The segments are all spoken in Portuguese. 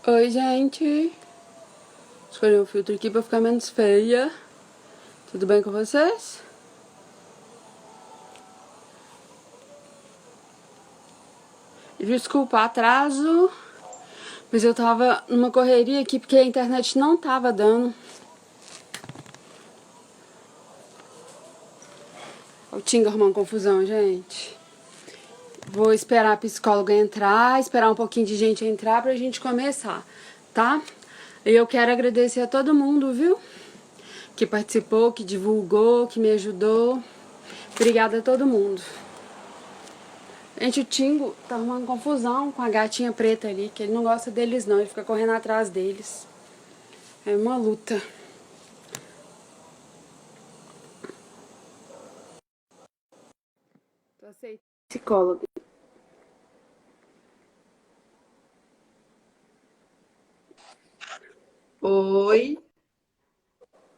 Oi, gente. Escolhi um filtro aqui pra ficar menos feia. Tudo bem com vocês? Desculpa o atraso, mas eu tava numa correria aqui porque a internet não tava dando. O Tinga arrumando confusão, gente. Vou esperar a psicóloga entrar, esperar um pouquinho de gente entrar pra gente começar, tá? E eu quero agradecer a todo mundo, viu? Que participou, que divulgou, que me ajudou. Obrigada a todo mundo. Gente, o Tingo tá arrumando confusão com a gatinha preta ali, que ele não gosta deles não, ele fica correndo atrás deles. É uma luta. Tô aceitando psicóloga. Oi,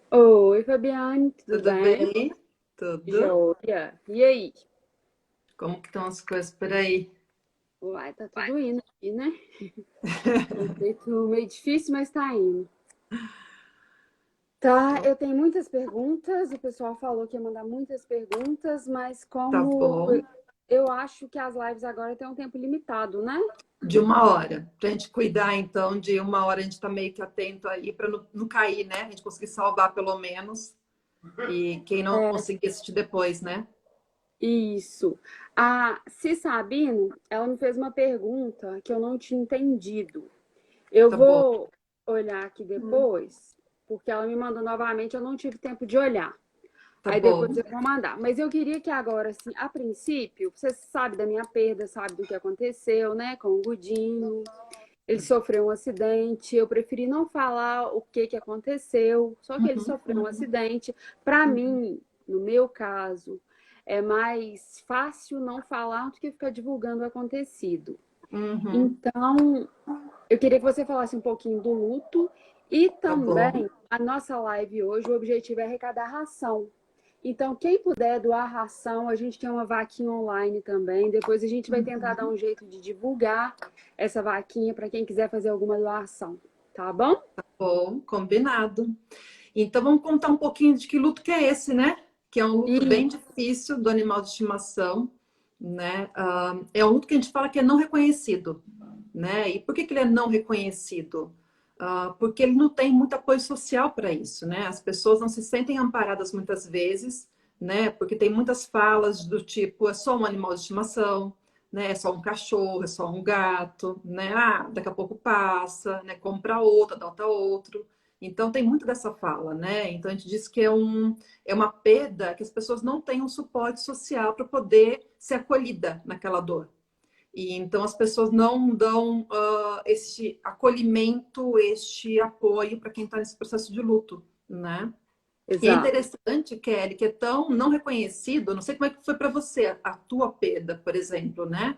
Oi, Fabiane, tudo tudo bem? bem? Tudo? Joia. E aí? Como que estão as coisas por aí? Uai, tá tudo indo aqui, né? Um jeito meio difícil, mas tá indo. Tá, Então, eu tenho muitas perguntas, o pessoal falou que ia mandar muitas perguntas, mas tá como bom. eu acho que as lives agora têm um tempo limitado, né? De 1 hora. Pra gente cuidar, então, de 1 hora a gente tá meio que atento aí para não cair, né? A gente conseguir salvar pelo menos. E quem não conseguir assistir depois, né? Isso. A Cis Sabino, ela me fez uma pergunta que eu não tinha entendido. Eu Tá bom. vou olhar aqui depois, porque ela me mandou novamente, eu não tive tempo de olhar. Tá Aí depois bom. eu vou mandar. Mas eu queria que agora, assim, a princípio, você sabe da minha perda, sabe do que aconteceu, né, com o Gudinho. Ele sofreu um acidente. Eu preferi não falar o que que aconteceu, só que ele sofreu um acidente. Para mim, no meu caso, é mais fácil não falar do que ficar divulgando o acontecido. Uhum. Então, eu queria que você falasse um pouquinho do luto e Tá bom. também a nossa live hoje, o objetivo é arrecadar ração. Então, quem puder doar ração, a gente tem uma vaquinha online também. Depois a gente vai tentar dar um jeito de divulgar essa vaquinha para quem quiser fazer alguma doação, tá bom? Bom, combinado. Então vamos contar um pouquinho de que luto que é esse, né? Que é um luto E bem difícil do animal de estimação, né? É um luto que a gente fala que é não reconhecido, né? E por que ele é não reconhecido? Porque ele não tem muito apoio social para isso, né? As pessoas não se sentem amparadas muitas vezes, né? Porque tem muitas falas do tipo, é só um animal de estimação, né? É só um cachorro, é só um gato, né? Ah, daqui a pouco passa, né? Compra outro, adota outro. Então tem muito dessa fala, né? Então a gente diz que é uma perda que as pessoas não têm um suporte social para poder ser acolhida naquela dor. E então as pessoas não dão este acolhimento, este apoio para quem está nesse processo de luto, né? E é exato. interessante, Kelly, que é tão não reconhecido, não sei como é que foi para você a tua perda, por exemplo, né?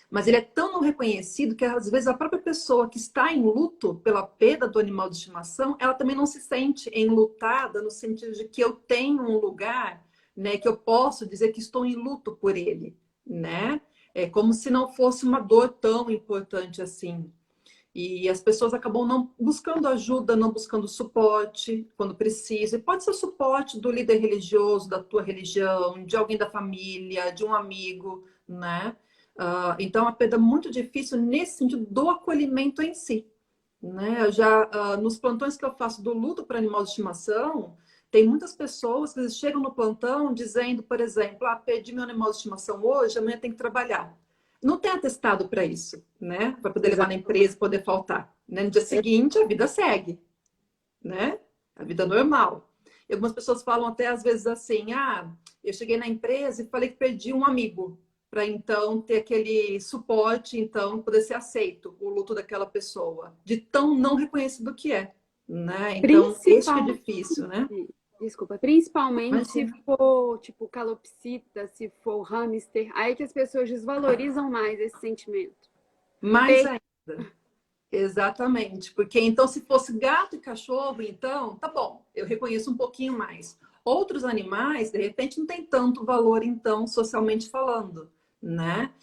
Mas ele é tão não reconhecido que às vezes a própria pessoa que está em luto pela perda do animal de estimação, ela também não se sente enlutada no sentido de que eu tenho um lugar, né, que eu posso dizer que estou em luto por ele, né? É como se não fosse uma dor tão importante assim. E as pessoas acabam não buscando ajuda, não buscando suporte quando precisa. E pode ser suporte do líder religioso, da tua religião, de alguém da família, de um amigo, né? Então, é uma perda muito difícil nesse sentido do acolhimento em si. Né? Eu já, nos plantões que eu faço do luto para animal de estimação, tem muitas pessoas que chegam no plantão dizendo, por exemplo, perdi meu animal de estimação hoje, amanhã tem que trabalhar. Não tem atestado para isso, né? Para poder levar na Exato. empresa e poder faltar. Né? No dia seguinte, a vida segue, né? A vida normal. E algumas pessoas falam até às vezes assim: eu cheguei na empresa e falei que perdi um amigo, para então ter aquele suporte, então poder ser aceito o luto daquela pessoa, de tão não reconhecido que é, né? Então, esse que é Principalmente, difícil, né? desculpa, principalmente se Imagina. for tipo calopsita, se for hamster, aí que as pessoas desvalorizam mais esse sentimento. Mais ainda. Exatamente, porque então se fosse gato e cachorro, então tá bom, eu reconheço um pouquinho mais. Outros animais, de repente, não tem tanto valor, então, socialmente falando, né?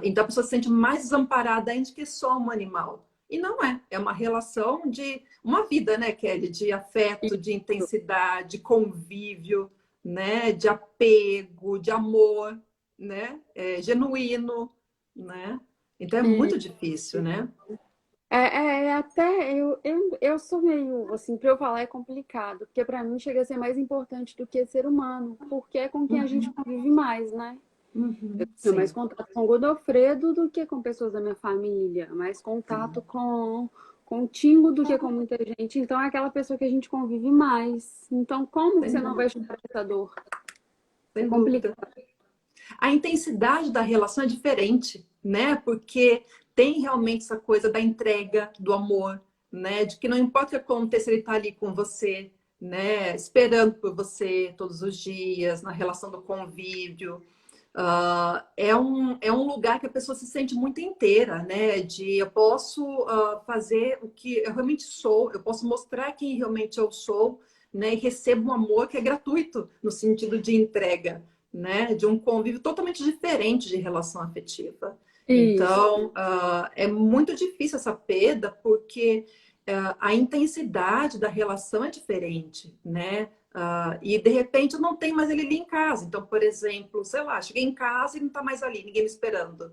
Então a pessoa se sente mais desamparada ainda que só um animal. E não é. É uma relação de uma vida, né, Kelly? De afeto, de intensidade, convívio, né? De apego, de amor, né? É, genuíno, né? Então é E muito difícil, né? até eu sou meio assim, para eu falar é complicado, porque para mim chega a ser mais importante do que ser humano, porque é com quem a gente Uhum, convive mais, né? Eu tenho mais sim, contato com o Godofredo do que com pessoas da minha família, mais contato sim, com o Tingo do que com muita gente. Então é aquela pessoa que a gente convive mais. Então, como que sem você não vai dúvida, chorar essa dor? É sem dúvida. complicado. A intensidade da relação é diferente, né? Porque tem realmente essa coisa da entrega, do amor, né? De que não importa o que aconteça, ele está ali com você, né? Esperando por você todos os dias, na relação do convívio. É um lugar que a pessoa se sente muito inteira, né? De eu posso fazer o que eu realmente sou, eu posso mostrar quem realmente eu sou, né? E recebo um amor que é gratuito, no sentido de entrega, né? De um convívio totalmente diferente de relação afetiva. Isso. Então, é muito difícil essa perda, porque a intensidade da relação é diferente, né? E de repente eu não tenho mais ele ali em casa. Então, por exemplo, sei lá, cheguei em casa e não está mais ali, ninguém me esperando.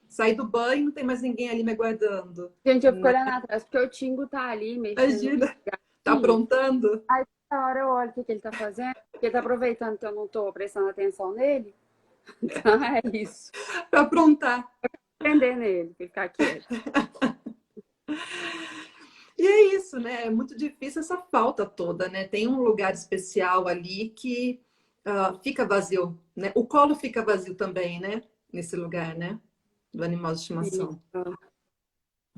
Saí do banho e não tem mais ninguém ali me aguardando. Gente, eu fico Né? olhando atrás, porque o Tingo tá ali mexendo no Imagina, tá gatinho. aprontando? Aí, na hora eu olho o que que ele tá fazendo, porque ele tá aproveitando que eu não tô prestando atenção nele. Então é isso. Para aprontar. Prender nele, pra ele ficar quieto. E é isso, né? É muito difícil essa falta toda, né? Tem um lugar especial ali que fica vazio, né? O colo fica vazio também, né? Nesse lugar, né? Do animal de estimação.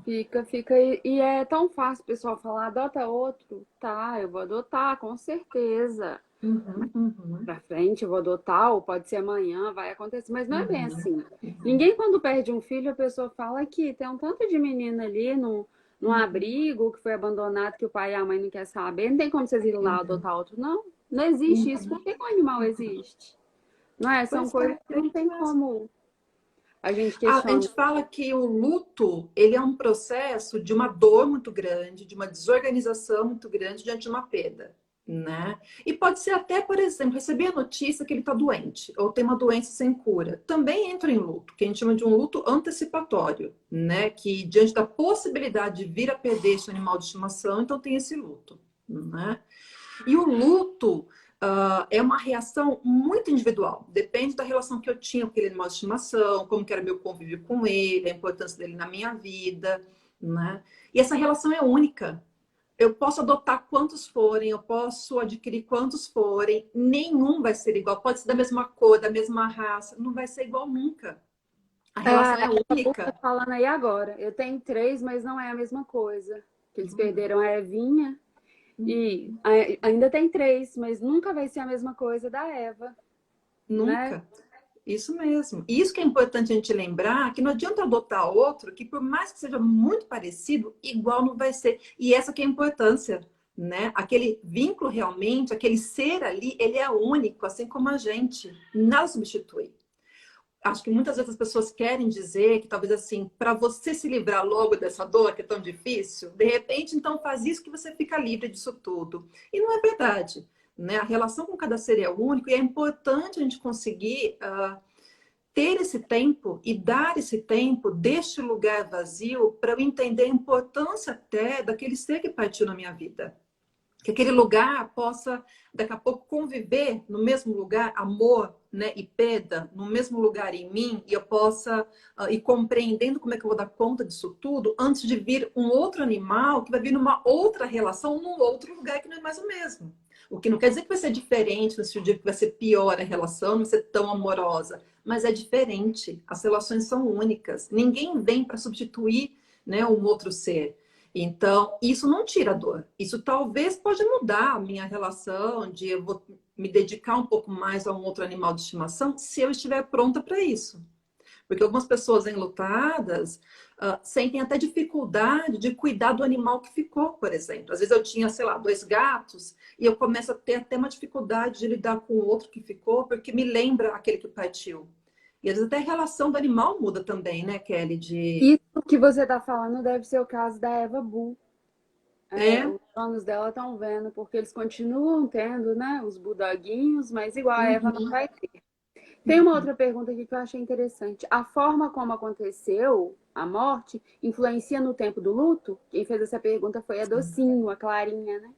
Fica, fica. E é tão fácil o pessoal falar, adota outro. Tá, eu vou adotar, com certeza. Uhum, uhum, Pra frente, eu vou adotar, ou pode ser amanhã, vai acontecer. Mas não é bem uhum, assim. uhum, Ninguém, quando perde um filho, a pessoa fala que tem um tanto de menina ali num uhum, abrigo que foi abandonado, que o pai e a mãe não quer saber. Não tem como vocês irem lá uhum, adotar outro, não. Não existe isso. Por uhum. que que o animal existe? Não é? São Pois coisas é, que é não isso tem mesmo. como a gente A questionar. gente fala que o luto, ele é um processo de uma dor muito grande, de uma desorganização muito grande diante de uma perda, né? E pode ser até, por exemplo, receber a notícia que ele está doente ou tem uma doença sem cura. Também entra em luto, que a gente chama de um luto antecipatório, né? Que diante da possibilidade de vir a perder esse animal de estimação, então tem esse luto, né? E o luto é uma reação muito individual. Depende da relação que eu tinha com aquele animal de estimação, como que era meu convívio com ele, a importância dele na minha vida, né? E essa relação é única. Eu posso adotar quantos forem, eu posso adquirir quantos forem, nenhum vai ser igual. Pode ser da mesma cor, da mesma raça, não vai ser igual nunca. A Ah, relação é a Lu tá única. falando aí agora. Eu tenho três, mas não é a mesma coisa. Que eles perderam a Evinha e ainda tem três, mas nunca vai ser a mesma coisa da Eva, né? Nunca. Isso mesmo. E isso que é importante a gente lembrar, que não adianta adotar outro, que por mais que seja muito parecido, igual não vai ser. E essa que é a importância, né? Aquele vínculo realmente, aquele ser ali, ele é único, assim como a gente. Nada substitui. Acho que muitas vezes as pessoas querem dizer que talvez assim, para você se livrar logo dessa dor que é tão difícil, de repente, então faz isso que você fica livre disso tudo. E não é verdade, né? A relação com cada ser é único e é importante a gente conseguir ter esse tempo e dar esse tempo deste lugar vazio para eu entender a importância até daquele ser que partiu na minha vida. Que aquele lugar possa, daqui a pouco, conviver no mesmo lugar, amor, né, e perda, no mesmo lugar em mim, e eu possa ir compreendendo como é que eu vou dar conta disso tudo, antes de vir um outro animal que vai vir numa outra relação, num outro lugar que não é mais o mesmo. O que não quer dizer que vai ser diferente, no sentido que vai ser pior a relação, não vai ser tão amorosa, mas é diferente. As relações são únicas. Ninguém vem para substituir, né, um outro ser. Então, isso não tira a dor. Isso talvez pode mudar a minha relação, de eu vou me dedicar um pouco mais a um outro animal de estimação, se eu estiver pronta para isso. Porque algumas pessoas enlutadas sentem até dificuldade de cuidar do animal que ficou, por exemplo. Às vezes eu tinha, sei lá, dois gatos e eu começo a ter até uma dificuldade de lidar com o outro que ficou, porque me lembra aquele que partiu. E às vezes até a relação do animal muda também, né, Kelly? De... Isso que você tá falando deve ser o caso da Eva Bull. É, É, os donos dela estão vendo, porque eles continuam tendo, né, os bulldoguinhos, mas igual a Eva não uhum. vai ter. Tem uma outra pergunta aqui que eu achei interessante. A forma como aconteceu a morte influencia no tempo do luto? Quem fez essa pergunta foi a Docinho, a Clarinha, né?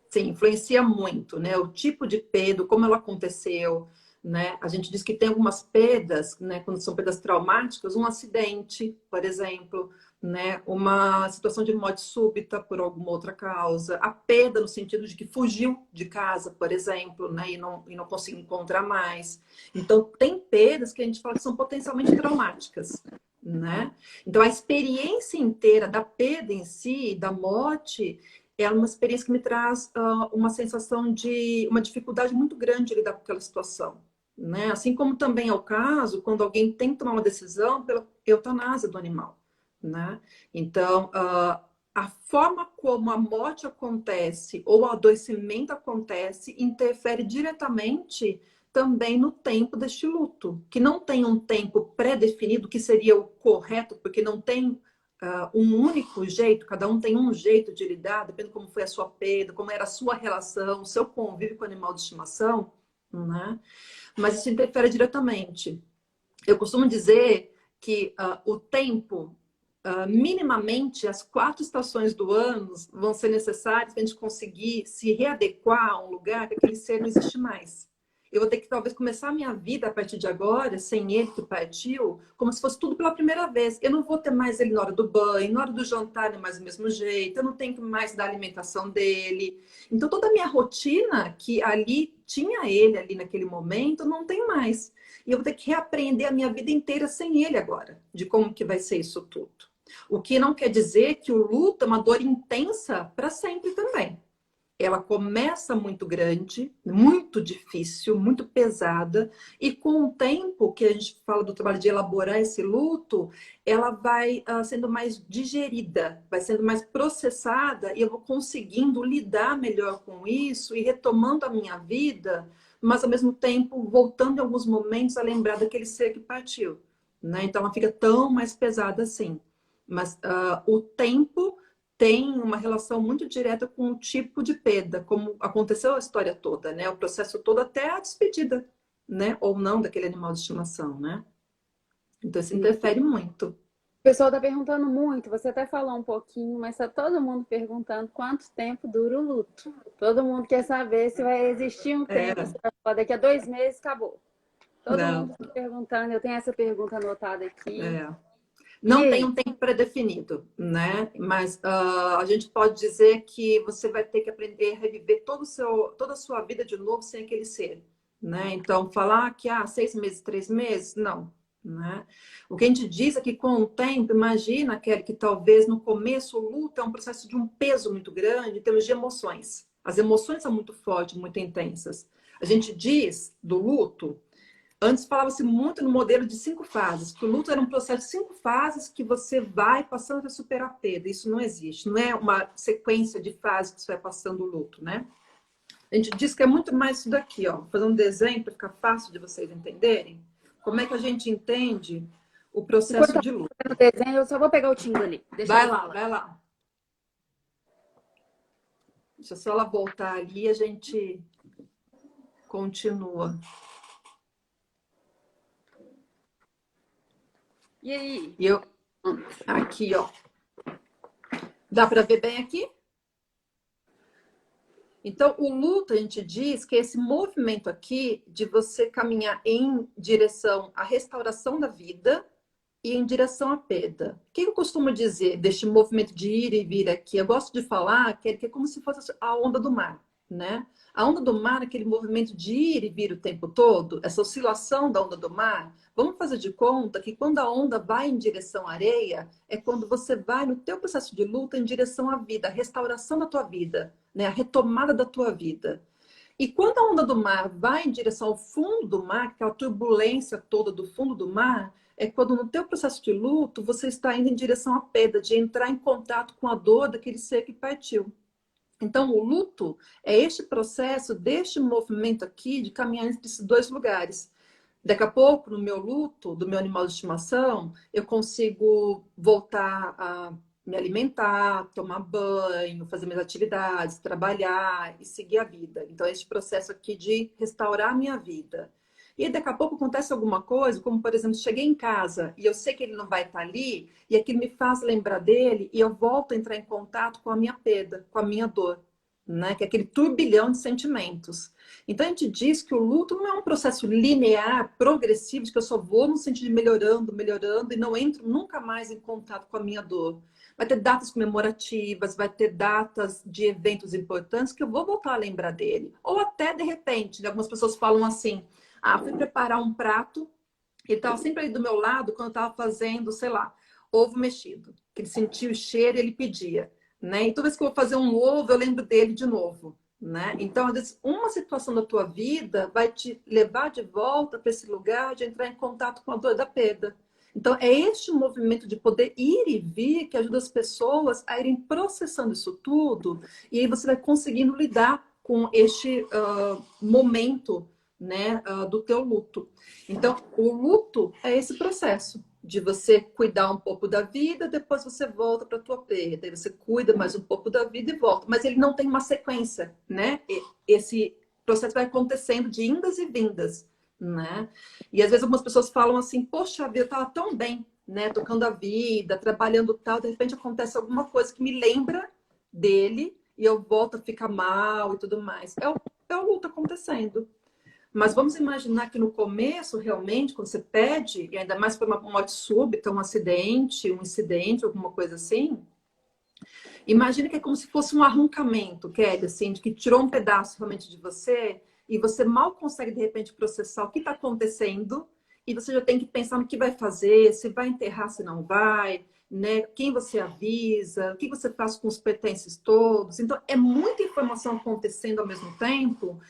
Sim, influencia muito, né? O tipo de perda, como ela aconteceu, né? A gente diz que tem algumas perdas, né? Quando são perdas traumáticas, um acidente, por exemplo, né? Uma situação de morte súbita por alguma outra causa, a perda no sentido de que fugiu de casa, por exemplo, né? E não conseguiu encontrar mais. Então, tem perdas que a gente fala que são potencialmente traumáticas, né? Então, a experiência inteira da perda em si, da morte, é uma experiência que me traz uma sensação de uma dificuldade muito grande de lidar com aquela situação, né? Assim como também é o caso quando alguém tem que tomar uma decisão pela eutanásia do animal, né? Então, a forma como a morte acontece ou o adoecimento acontece interfere diretamente também no tempo deste luto, que não tem um tempo pré-definido que seria o correto, porque não tem um único jeito, cada um tem um jeito de lidar, depende como foi a sua perda, como era a sua relação, o seu convívio com o animal de estimação, né? Mas isso interfere diretamente. Eu costumo dizer que o tempo, minimamente, as 4 estações do ano vão ser necessárias para a gente conseguir se readequar a um lugar que aquele ser não existe mais. Eu vou ter que talvez começar a minha vida a partir de agora, sem ele que partiu, como se fosse tudo pela primeira vez. Eu não vou ter mais ele na hora do banho, na hora do jantar, não é mais do mesmo jeito, eu não tenho que mais dar a alimentação dele. Então, toda a minha rotina que ali tinha ele ali naquele momento, não tem mais. E eu vou ter que reaprender a minha vida inteira sem ele agora, de como que vai ser isso tudo. O que não quer dizer que o luto é uma dor intensa para sempre também. Ela começa muito grande, muito difícil, muito pesada, e com o tempo que a gente fala do trabalho de elaborar esse luto, ela vai sendo mais digerida, vai sendo mais processada, e eu vou conseguindo lidar melhor com isso e retomando a minha vida, mas ao mesmo tempo voltando em alguns momentos a lembrar daquele ser que partiu, né? Então ela fica tão mais pesada assim. Mas o tempo tem uma relação muito direta com o tipo de perda, como aconteceu a história toda, né? O processo todo até a despedida, né? Ou não daquele animal de estimação, né? Então isso O interfere muito. pessoal está perguntando muito, você até falou um pouquinho, mas está todo mundo perguntando quanto tempo dura o luto. Todo mundo quer saber se vai existir um tempo, É, se vai falar daqui a 2 meses, acabou. Todo mundo não, está perguntando, eu tenho essa pergunta anotada aqui. é. E Não tem aí? um tempo pré-definido, né? Mas a gente pode dizer que você vai ter que aprender a reviver toda a sua vida de novo sem aquele ser, né? Então, falar que 6 meses, 3 meses, não, né? O que a gente diz é que com o tempo, imagina, Kelly, que talvez no começo o luto é um processo de um peso muito grande em termos de emoções. As emoções são muito fortes, muito intensas. A gente diz do luto. Antes falava-se muito no modelo de 5 fases, que o luto era um processo de 5 fases que você vai passando para superar a perda. Isso não existe, não é uma sequência de fases que você vai passando o luto, né? A gente diz que é muito mais isso daqui, ó. Vou fazer um desenho para ficar fácil de vocês entenderem. Como é que a gente entende o Enquanto processo tá de luto? fazendo o desenho, eu só vou pegar o Tingo ali. Deixa Vai ela lá, falar. vai lá. Deixa só ela voltar ali e a gente continua. E aí? E eu, aqui, ó. Dá para ver bem aqui? Então, o luto, a gente diz que é esse movimento aqui de você caminhar em direção à restauração da vida e em direção à perda. O que eu costumo dizer deste movimento de ir e vir aqui? Eu gosto de falar que é como se fosse a onda do mar, né? A onda do mar, aquele movimento de ir e vir o tempo todo, essa oscilação da onda do mar, vamos fazer de conta que quando a onda vai em direção à areia, é quando você vai no teu processo de luta em direção à vida, a restauração da tua vida, né? A retomada da tua vida. E quando a onda do mar vai em direção ao fundo do mar, aquela turbulência toda do fundo do mar, é quando no teu processo de luto você está indo em direção à perda, de entrar em contato com a dor daquele ser que partiu. Então, o luto é este processo, deste movimento aqui, de caminhar entre esses dois lugares. Daqui a pouco, no meu luto, do meu animal de estimação, eu consigo voltar a me alimentar, tomar banho, fazer minhas atividades, trabalhar e seguir a vida. Então, esse processo aqui de restaurar a minha vida. E daqui a pouco acontece alguma coisa, como por exemplo, cheguei em casa e eu sei que ele não vai estar ali, e aquilo me faz lembrar dele, e eu volto a entrar em contato com a minha perda, com a minha dor, né? Que é aquele turbilhão de sentimentos. Então a gente diz que o luto não é um processo linear, progressivo, de que eu só vou no sentido de melhorando, melhorando, e não entro nunca mais em contato com a minha dor. Vai ter datas comemorativas, vai ter datas de eventos importantes que eu vou voltar a lembrar dele. Ou até, de repente, né, algumas pessoas falam assim, ah, fui preparar um prato, ele estava sempre ali do meu lado quando eu estava fazendo, sei lá, ovo mexido. Que ele sentia o cheiro e ele pedia, né? E toda vez que eu vou fazer um ovo, eu lembro dele de novo, né? Então, às vezes, uma situação da tua vida vai te levar de volta para esse lugar de entrar em contato com a dor da perda. Então, é este movimento de poder ir e vir que ajuda as pessoas a irem processando isso tudo, e aí você vai conseguindo lidar com este momento, né, do teu luto. Então, o luto é esse processo de você cuidar um pouco da vida, depois você volta para a tua perda, e você cuida mais um pouco da vida e volta. Mas ele não tem uma sequência, né? Esse processo vai acontecendo de indas e vindas, né? E às vezes algumas pessoas falam assim, poxa, a vida estava tão bem, né? Tocando a vida, trabalhando tal, de repente acontece alguma coisa que me lembra dele e eu volto a ficar mal e tudo mais. É o luto acontecendo. Mas vamos imaginar que no começo, realmente, quando você pede, e ainda mais foi uma morte súbita, um acidente, um incidente, alguma coisa assim, imagina que é como se fosse um arrancamento, Kelly, assim, de que tirou um pedaço realmente de você e você mal consegue, de repente, processar o que está acontecendo e você já tem que pensar no que vai fazer, se vai enterrar, se não vai, né? Quem você avisa, o que você faz com os pertences todos. Então, é muita informação acontecendo ao mesmo tempo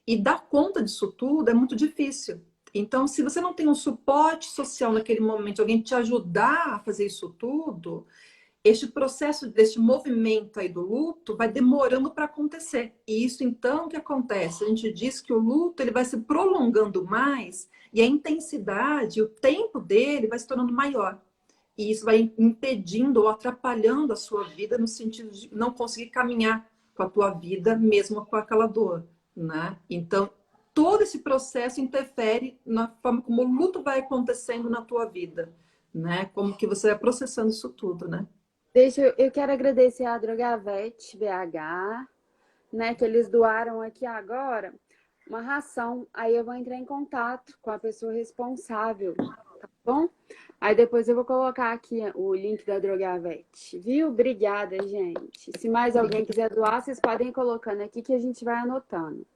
e dar conta disso tudo é muito difícil. Então, se você não tem um suporte social naquele momento, alguém te ajudar a fazer isso tudo, este processo, deste movimento aí do luto vai demorando para acontecer. E isso, então, o que acontece? A gente diz que o luto ele vai se prolongando mais e a intensidade, o tempo dele vai se tornando maior. E isso vai impedindo ou atrapalhando a sua vida no sentido de não conseguir caminhar com a tua vida, mesmo com aquela dor, né? Então, todo esse processo interfere na forma como o luto vai acontecendo na tua vida, né? Como que você vai processando isso tudo, né? Eu quero agradecer a Drogavete BH, né, que eles doaram aqui agora uma ração. Aí eu vou entrar em contato com a pessoa responsável, tá bom? Aí depois eu vou colocar aqui o link da Drogavete, viu? Obrigada, gente. Se mais alguém quiser doar, vocês podem ir colocando aqui que a gente vai anotando.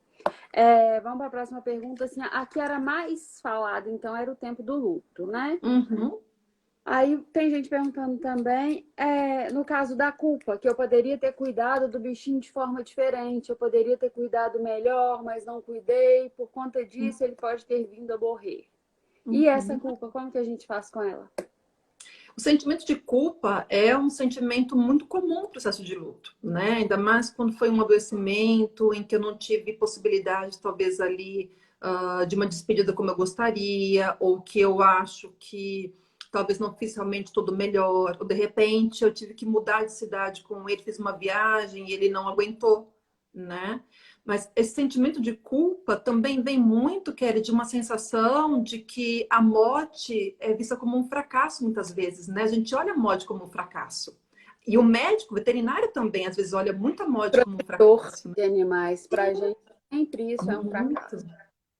Vamos para a próxima pergunta. Assim, a que era mais falada, então, era o tempo do luto, né? Uhum. Aí tem gente perguntando também, no caso da culpa, que eu poderia ter cuidado do bichinho de forma diferente, eu poderia ter cuidado melhor, mas não cuidei, por conta disso ele pode ter vindo a morrer. E essa Uhum. culpa, como que a gente faz com ela? O sentimento de culpa é um sentimento muito comum no processo de luto, né? Ainda mais quando foi um adoecimento em que eu não tive possibilidade, talvez ali, de uma despedida como eu gostaria, ou que eu acho que talvez não fiz realmente tudo melhor, ou de repente eu tive que mudar de cidade com ele, fiz uma viagem e ele não aguentou, né? Mas esse sentimento de culpa também vem muito, Kelly, de uma sensação de que a morte é vista como um fracasso muitas vezes, né? A gente olha a morte como um fracasso. E o médico, o veterinário também, às vezes, olha muito a morte como um Dor fracasso, né? de animais, pra gente, sempre isso é um Muito, fracasso.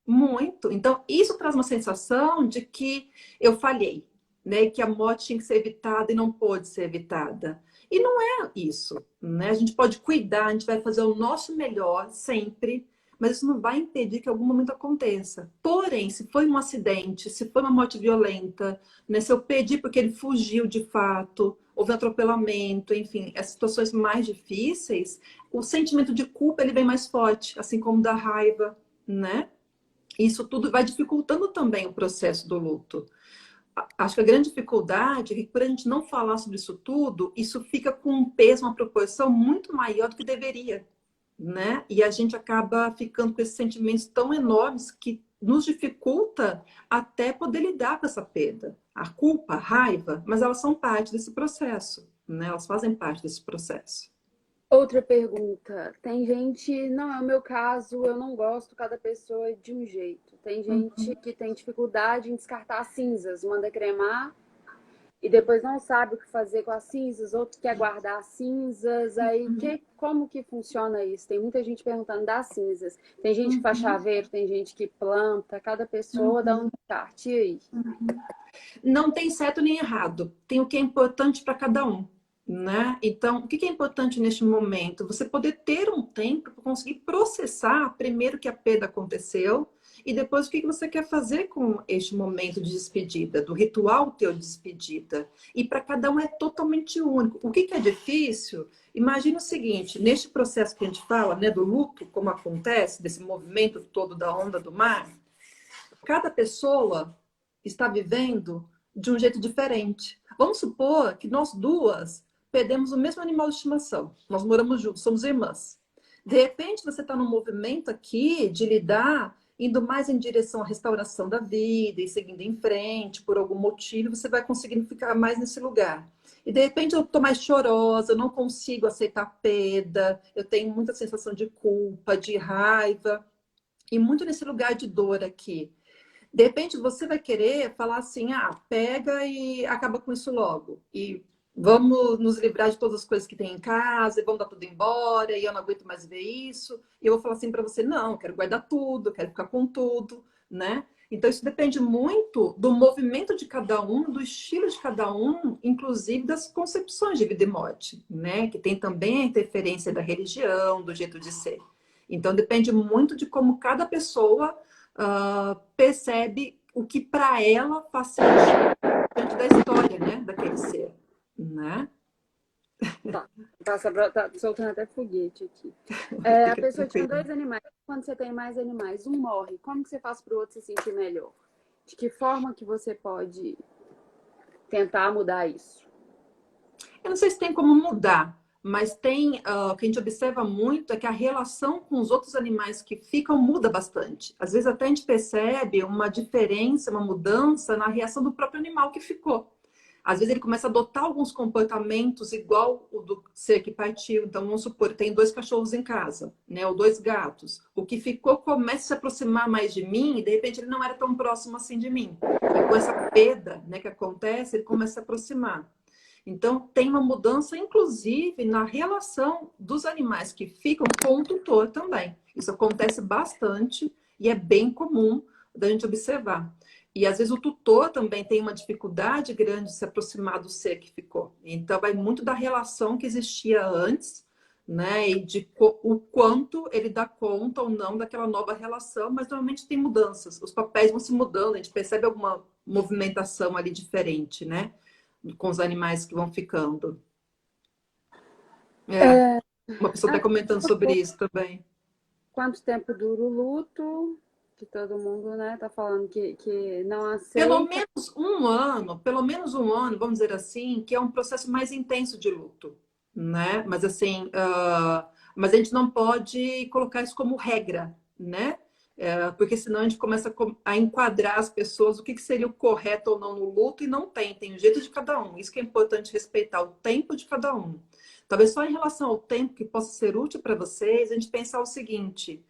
muito. Então, isso traz uma sensação de que eu falhei, né? Que a morte tinha que ser evitada e não pôde ser evitada. E não é isso, né? A gente pode cuidar, a gente vai fazer o nosso melhor sempre, mas isso não vai impedir que algum momento aconteça. Porém, se foi um acidente, se foi uma morte violenta, né? Se eu perdi porque ele fugiu de fato, houve um atropelamento, enfim, as situações mais difíceis, o sentimento de culpa ele vem mais forte, assim como da raiva, né? Isso tudo vai dificultando também o processo do luto. Acho que a grande dificuldade é que, por a gente não falar sobre isso tudo, isso fica com um peso, uma proporção muito maior do que deveria, né? E a gente acaba ficando com esses sentimentos tão enormes que nos dificulta até poder lidar com essa perda. A culpa, a raiva, mas elas são parte desse processo, né? Elas fazem parte desse processo. Outra pergunta. Tem gente, não é o meu caso, eu não gosto, cada pessoa é de um jeito. Tem gente que tem dificuldade em descartar as cinzas, manda cremar e depois não sabe o que fazer com as cinzas, outro quer guardar as cinzas, aí como que funciona isso? Tem muita gente perguntando das cinzas. Tem gente que faz chaveiro, tem gente que planta, cada pessoa dá um descarte. E aí? Não tem certo nem errado, tem o que é importante para cada um, né? Então, o que é importante neste momento? Você poder ter um tempo para conseguir processar primeiro que a perda aconteceu e depois o que você quer fazer com este momento de despedida, do ritual teu de despedida. E para cada um é totalmente único. O que é difícil? Imagina o seguinte, neste processo que a gente fala, né, do luto, como acontece, desse movimento todo da onda do mar, cada pessoa está vivendo de um jeito diferente. Vamos supor que nós duas perdemos o mesmo animal de estimação. Nós moramos juntos, somos irmãs. De repente, você está num movimento aqui de lidar, indo mais em direção à restauração da vida e seguindo em frente, por algum motivo, você vai conseguindo ficar mais nesse lugar. E de repente eu estou mais chorosa, eu não consigo aceitar a perda, eu tenho muita sensação de culpa, de raiva, e muito nesse lugar de dor aqui. De repente você vai querer falar assim, ah, pega e acaba com isso logo. E vamos nos livrar de todas as coisas que tem em casa, e vamos dar tudo embora, e eu não aguento mais ver isso. E eu vou falar assim para você, não, eu quero guardar tudo, eu quero ficar com tudo, né? Então isso depende muito do movimento de cada um, do estilo de cada um, inclusive das concepções de vida e morte, né? Que tem também a interferência da religião, do jeito de ser. Então depende muito de como cada pessoa percebe o que para ela faz sentido diante da história, né, daquele ser, né? Tá, tá soltando até foguete aqui. A Fica pessoa tinha tranquilo. dois animais. Quando você tem mais animais, um morre. Como que você faz para o outro se sentir melhor? De que forma que você pode tentar mudar isso? Eu não sei se tem como mudar, mas tem o que a gente observa muito é que a relação com os outros animais que ficam muda bastante. Às vezes até a gente percebe uma diferença, uma mudança na reação do próprio animal que ficou. Às vezes ele começa a adotar alguns comportamentos igual o do ser que partiu. Então, vamos supor, tem dois cachorros em casa, né? Ou dois gatos. O que ficou começa a se aproximar mais de mim e, de repente, ele não era tão próximo assim de mim. Aí, com essa perda, né, que acontece, ele começa a se aproximar. Então, tem uma mudança, inclusive, na relação dos animais que ficam com o tutor também. Isso acontece bastante e é bem comum da gente observar. E às vezes o tutor também tem uma dificuldade grande de se aproximar do ser que ficou. Então, vai muito da relação que existia antes, né? E de o quanto ele dá conta ou não daquela nova relação, mas normalmente tem mudanças. Os papéis vão se mudando, a gente percebe alguma movimentação ali diferente, né? Com os animais que vão ficando. É, uma pessoa está comentando sobre isso também. Quanto tempo dura o luto? Que todo mundo, né, tá falando que não Pelo aceita. menos um ano, pelo menos um ano, vamos dizer assim, que é um processo mais intenso de luto, né? Mas assim, mas a gente não pode colocar isso como regra, né? Porque senão a gente começa a enquadrar as pessoas o que seria o correto ou não no luto e não tem o jeito de cada um. Isso que é importante respeitar o tempo de cada um. Talvez só em relação ao tempo que possa ser útil para vocês, a gente pensar o seguinte: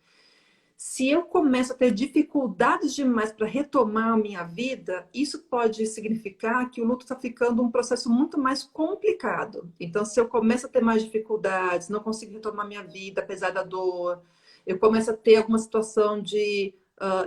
se eu começo a ter dificuldades demais para retomar a minha vida, isso pode significar que o luto está ficando um processo muito mais complicado. Então, se eu começo a ter mais dificuldades, não consigo retomar minha vida apesar da dor, eu começo a ter alguma situação de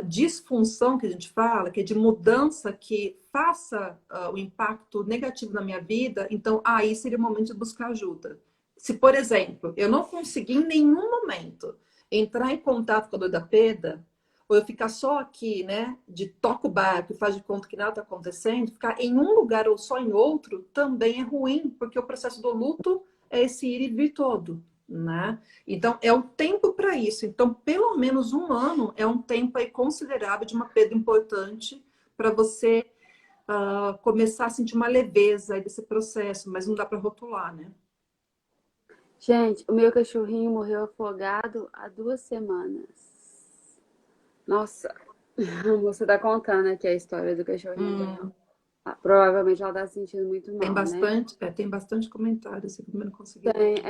disfunção, que a gente fala, que é de mudança que faça o impacto negativo na minha vida, então aí seria o momento de buscar ajuda. Se, por exemplo, eu não conseguir em nenhum momento entrar em contato com a dor da perda, ou eu ficar só aqui, né, de toca o barco e faz de conta que nada está acontecendo, ficar em um lugar ou só em outro também é ruim, porque o processo do luto é esse ir e vir todo, né? Então, é o tempo para isso. Então, pelo menos um ano é um tempo aí considerável de uma perda importante para você começar a sentir uma leveza aí desse processo, mas não dá para rotular, né? Gente, o meu cachorrinho morreu afogado há 2 semanas. Nossa, A moça tá contando aqui a história do cachorrinho dela. Hum, Ah, provavelmente ela tá se sentindo muito mal, né? tem bastante comentário, assim, que eu não consegui ler Tem, tudo.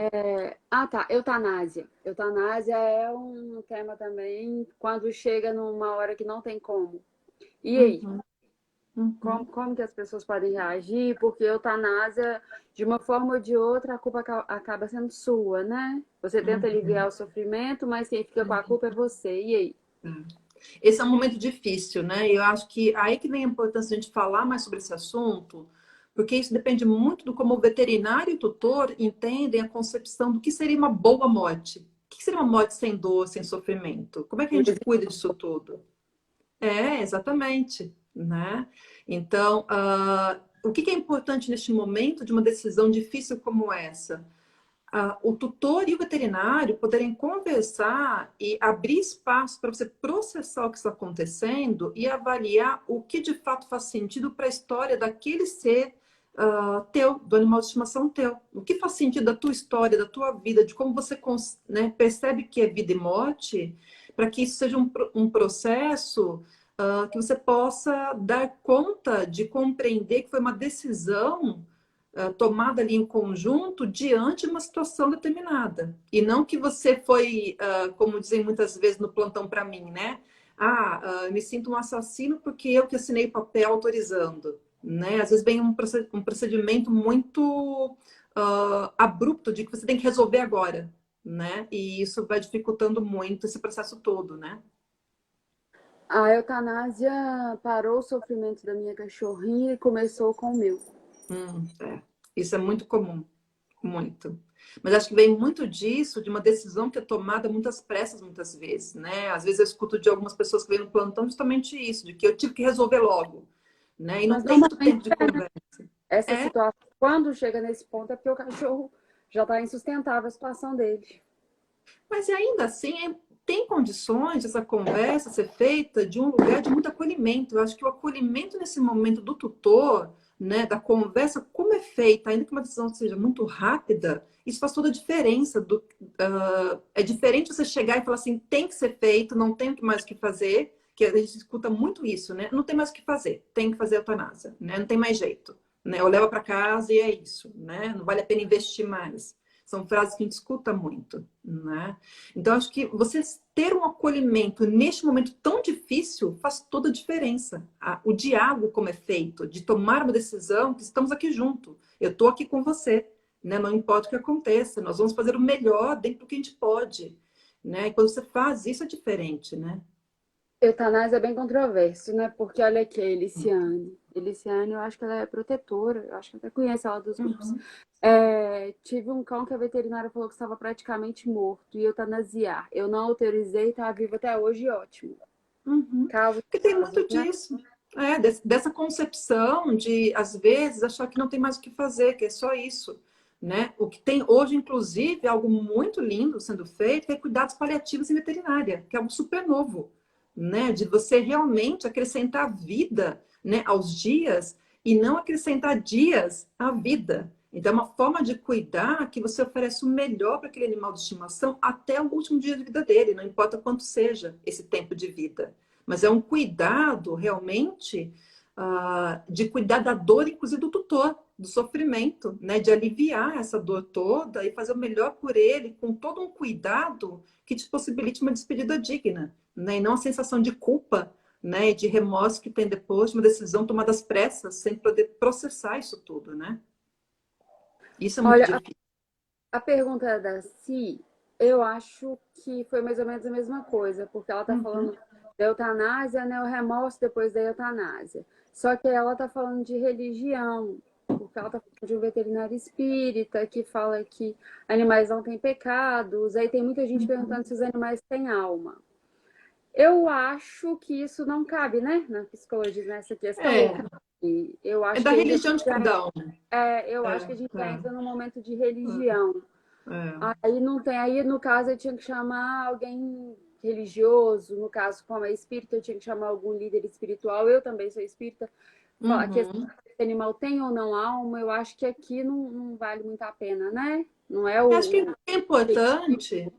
Ah, tá. Eutanásia. Eutanásia é um tema também quando chega numa hora que não tem como. E aí? Uhum, Como, uhum, como que as pessoas podem reagir? Porque eutanásia, de uma forma ou de outra, a culpa acaba sendo sua, né? Você tenta aliviar uhum. o sofrimento, mas quem fica com a culpa é você. E aí? Esse é um momento difícil, né? E eu acho que aí que vem a importância de a gente falar mais sobre esse assunto, porque isso depende muito do como o veterinário e o tutor entendem a concepção do que seria uma boa morte. O que seria uma morte sem dor, sem sofrimento? Como é que a gente cuida disso tudo? É, exatamente, né? Então, o que é importante neste momento de uma decisão difícil como essa? O tutor e o veterinário poderem conversar e abrir espaço para você processar o que está acontecendo e avaliar o que de fato faz sentido para a história daquele ser teu, do animal de estimação teu. O que faz sentido da tua história, da tua vida, de como você né, percebe que é vida e morte, para que isso seja um processo que você possa dar conta de compreender que foi uma decisão tomada ali em conjunto diante de uma situação determinada. E não que você foi, como dizem muitas vezes no plantão para mim, né? Me sinto um assassino porque eu que assinei o papel autorizando. Né? Às vezes vem um procedimento muito abrupto de que você tem que resolver agora. Né? E isso vai dificultando muito esse processo todo, né? A eutanásia parou o sofrimento da minha cachorrinha e começou com o meu. É. Isso é muito comum, muito. Mas acho que vem muito disso, de uma decisão que é tomada muitas pressas, muitas vezes, né? Às vezes eu escuto de algumas pessoas que vêm no plantão justamente isso, de que eu tive que resolver logo, né? E não Mas tem muito normalmente tempo de conversa. essa É, situação, quando chega nesse ponto, é porque o cachorro já está insustentável a situação dele. mas ainda assim, tem condições dessa conversa ser feita de um lugar de muito acolhimento. Eu acho que o acolhimento nesse momento do tutor, né, da conversa, como é feita, ainda que uma decisão seja muito rápida, isso faz toda a diferença. É diferente você chegar e falar assim, tem que ser feito, não tem mais o que fazer, que a gente escuta muito isso, né? Não tem mais o que fazer, tem que fazer eutanásia, né? Não tem mais jeito, né? Ou leva para casa e é isso, né? Não vale a pena investir mais. São frases que a gente escuta muito, né? Então, acho que você ter um acolhimento neste momento tão difícil faz toda a diferença. O diálogo, como é feito, de tomar uma decisão, que estamos aqui junto. Eu estou aqui com você, né? Não importa o que aconteça, nós vamos fazer o melhor dentro do que a gente pode, né? E quando você faz isso é diferente, né? Eutanásia é bem controverso, né? Porque olha aqui, a Eliciane. Eliciane, eu acho que ela é protetora, eu acho que até conhece ela dos grupos. Uhum, Tive um cão que a veterinária falou que estava praticamente morto e eutanasiar. Eu não autorizei, tá vivo até hoje, ótimo. uhum. Casos, Porque tem casos, muito né? disso. Dessa concepção de, às vezes, achar que não tem mais o que fazer, que é só isso. Né? O que tem hoje, inclusive, é algo muito lindo sendo feito, que é cuidados paliativos em veterinária, que é algo super novo, né? De você realmente acrescentar vida, né, aos dias e não acrescentar dias à vida. Então, é uma forma de cuidar que você oferece o melhor para aquele animal de estimação até o último dia de vida dele, não importa quanto seja esse tempo de vida. Mas é um cuidado realmente de cuidar da dor, inclusive do tutor, do sofrimento, né? De aliviar essa dor toda e fazer o melhor por ele, com todo um cuidado que te possibilite uma despedida digna, né? E não a sensação de culpa, né? E de remorso que tem depois de uma decisão tomada às pressas, sem poder processar isso tudo, né? Isso é muito Olha, difícil. a pergunta da Si, eu acho que foi mais ou menos a mesma coisa, porque ela tá Uhum, falando da eutanásia, né? O remorso depois da eutanásia. Só que ela tá falando de religião, porque ela tá falando de um veterinário espírita que fala que animais não têm pecados. Aí tem muita gente uhum. perguntando se os animais têm alma. Eu acho que isso não cabe, né? Na psicologia, nessa questão não É, cabe. Eu é acho da que aí religião de cada um. eu É, acho que a gente já é, entra num momento de religião. é. Aí não tem, aí no caso eu tinha que chamar alguém religioso, no caso, como é espírita, eu tinha que chamar algum líder espiritual. Eu também sou espírita. A questão Uhum. se animal tem ou não alma, eu acho que aqui não vale muito a pena, né? Não é Acho que o é importante,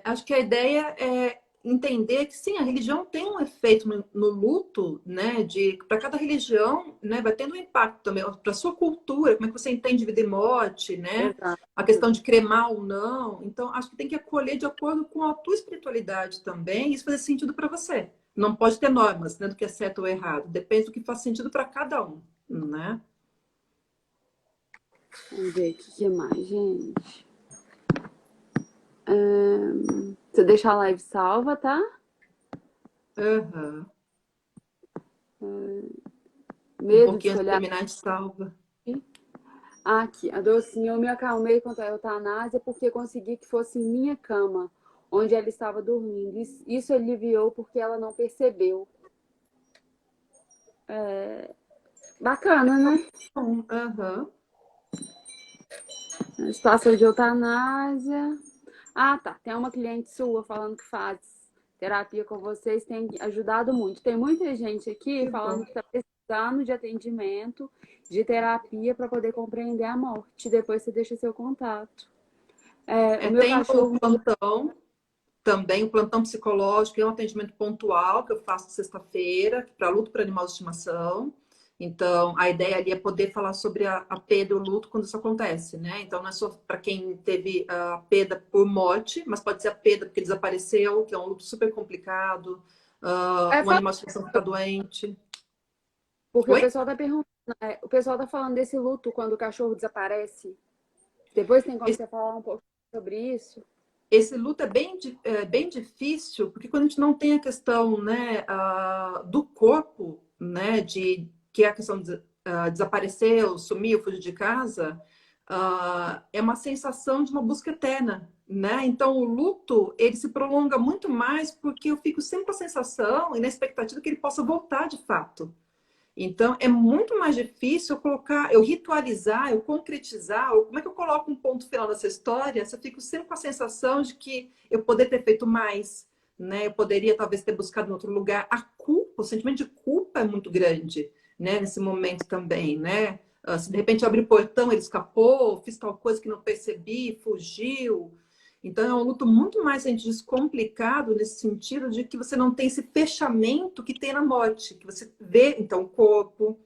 acho que a ideia é. entender que sim, a religião tem um efeito no luto, né? De para cada religião, né? Vai tendo um impacto também para sua cultura, como é que você entende vida e morte, né? Exato. A questão de cremar ou não. Então, acho que tem que acolher de acordo com a tua espiritualidade também, e isso fazer sentido para você. Não pode ter normas, né, do que é certo ou errado. Depende do que faz sentido para cada um, né? Vamos ver o que mais, gente. Você deixa a live salva, tá? Aham. Um Medo de pouquinho antes de escolher. terminar, a gente salva. Aqui, a docinha, eu me acalmei contra a eutanásia porque consegui que fosse em minha cama, onde ela estava dormindo. Isso aliviou porque ela não percebeu. Bacana, né? Aham. Situação de eutanásia. Ah, tá. Tem uma cliente sua falando que faz terapia com vocês, tem ajudado muito. Tem muita gente aqui Que bom. falando que está precisando de atendimento, de terapia para poder compreender a morte. Depois você deixa seu contato. O meu Tem o cachorro. plantão, também o plantão psicológico, é um atendimento pontual que eu faço sexta-feira, para luto para animal de estimação. Então, a ideia ali é poder falar sobre a perda e o luto quando isso acontece, né? Então, não é só para quem teve a perda por morte, mas pode ser a perda porque desapareceu, que é um luto super complicado, É um animal de estimação ficar doente. porque o Oi? pessoal tá perguntando, o pessoal tá falando desse luto quando o cachorro desaparece. Depois tem como você falar um pouco sobre isso? Esse luto é bem difícil, porque quando a gente não tem a questão, né, do corpo, né, que é a questão de desapareceu, sumiu, fugiu de casa, é uma sensação de uma busca eterna, né? Então o luto ele se prolonga muito mais porque eu fico sempre com a sensação e na expectativa que ele possa voltar de fato. Então, é muito mais difícil eu colocar, eu ritualizar, eu concretizar, como é que eu coloco um ponto final nessa história? Se eu fico sempre com a sensação de que eu poderia ter feito mais, né? Eu poderia talvez ter buscado em outro lugar. A culpa, o sentimento de culpa é muito grande, né? Nesse momento também, né? Se de repente eu abri o portão, ele escapou, fiz tal coisa que não percebi, fugiu. Então, é um luto muito mais, gente, descomplicado nesse sentido de que você não tem esse fechamento que tem na morte, que você vê, então, o corpo,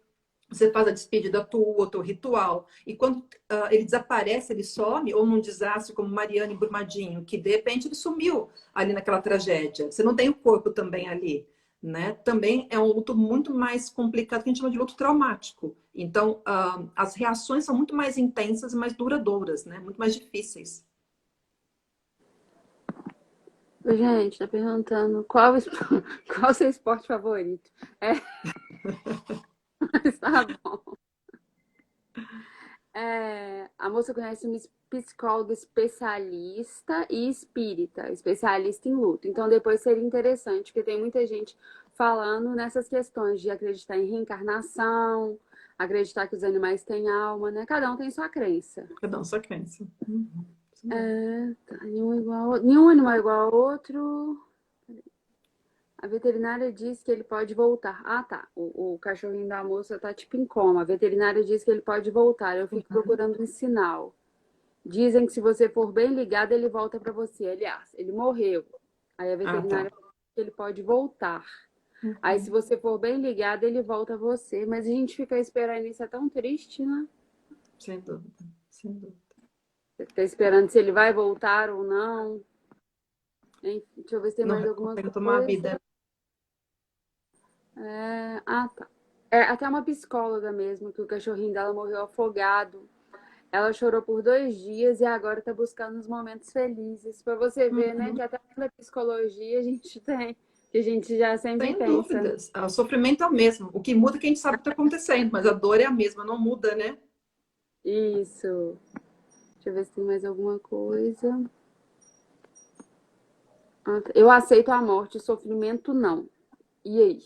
você faz a despedida tua, o teu ritual, e quando ele desaparece, ele some, ou num desastre como Mariana e Brumadinho, que de repente ele sumiu ali naquela tragédia. Você não tem o corpo também ali, né? Também é um luto muito mais complicado, que a gente chama de luto traumático. Então, as reações são muito mais intensas e mais duradouras, né? Muito mais difíceis. Gente, tá perguntando qual o seu esporte favorito? É, mas tá bom. A moça conhece uma psicóloga especialista e espírita, especialista em luto. Então, depois seria interessante, porque tem muita gente falando nessas questões de acreditar em reencarnação, acreditar que os animais têm alma, né? Cada um tem sua crença. Cada um sua crença. Tá, nenhum animal é igual ao outro. A veterinária diz que ele pode voltar. Ah, tá. O cachorrinho da moça tá tipo em coma. A veterinária diz que ele pode voltar. Eu fico procurando um sinal. Dizem que se você for bem ligado, ele volta para você. Aliás, ele morreu. Aí a Ah, tá. veterinária falou que ele pode voltar. Aí, se você for bem ligado, ele volta a você. Mas a gente fica esperando isso, é tão triste, né? Sem dúvida, sem dúvida. Você fica esperando se ele vai voltar ou não. Enfim, deixa eu ver se tem Não mais alguma consegue tomar a coisa. vida. Tá. Até uma psicóloga mesmo, que o cachorrinho dela morreu afogado. Ela chorou por 2 dias e agora tá buscando os momentos felizes. Pra você ver, né, que até na psicologia a gente tem, que a gente já sempre Sem pensa, né? dúvidas. O sofrimento é o mesmo. O que muda é que a gente sabe o que está acontecendo, mas a dor é a mesma, não muda, né? Isso. Deixa eu ver se tem mais alguma coisa. Eu aceito a morte, o sofrimento não. E aí?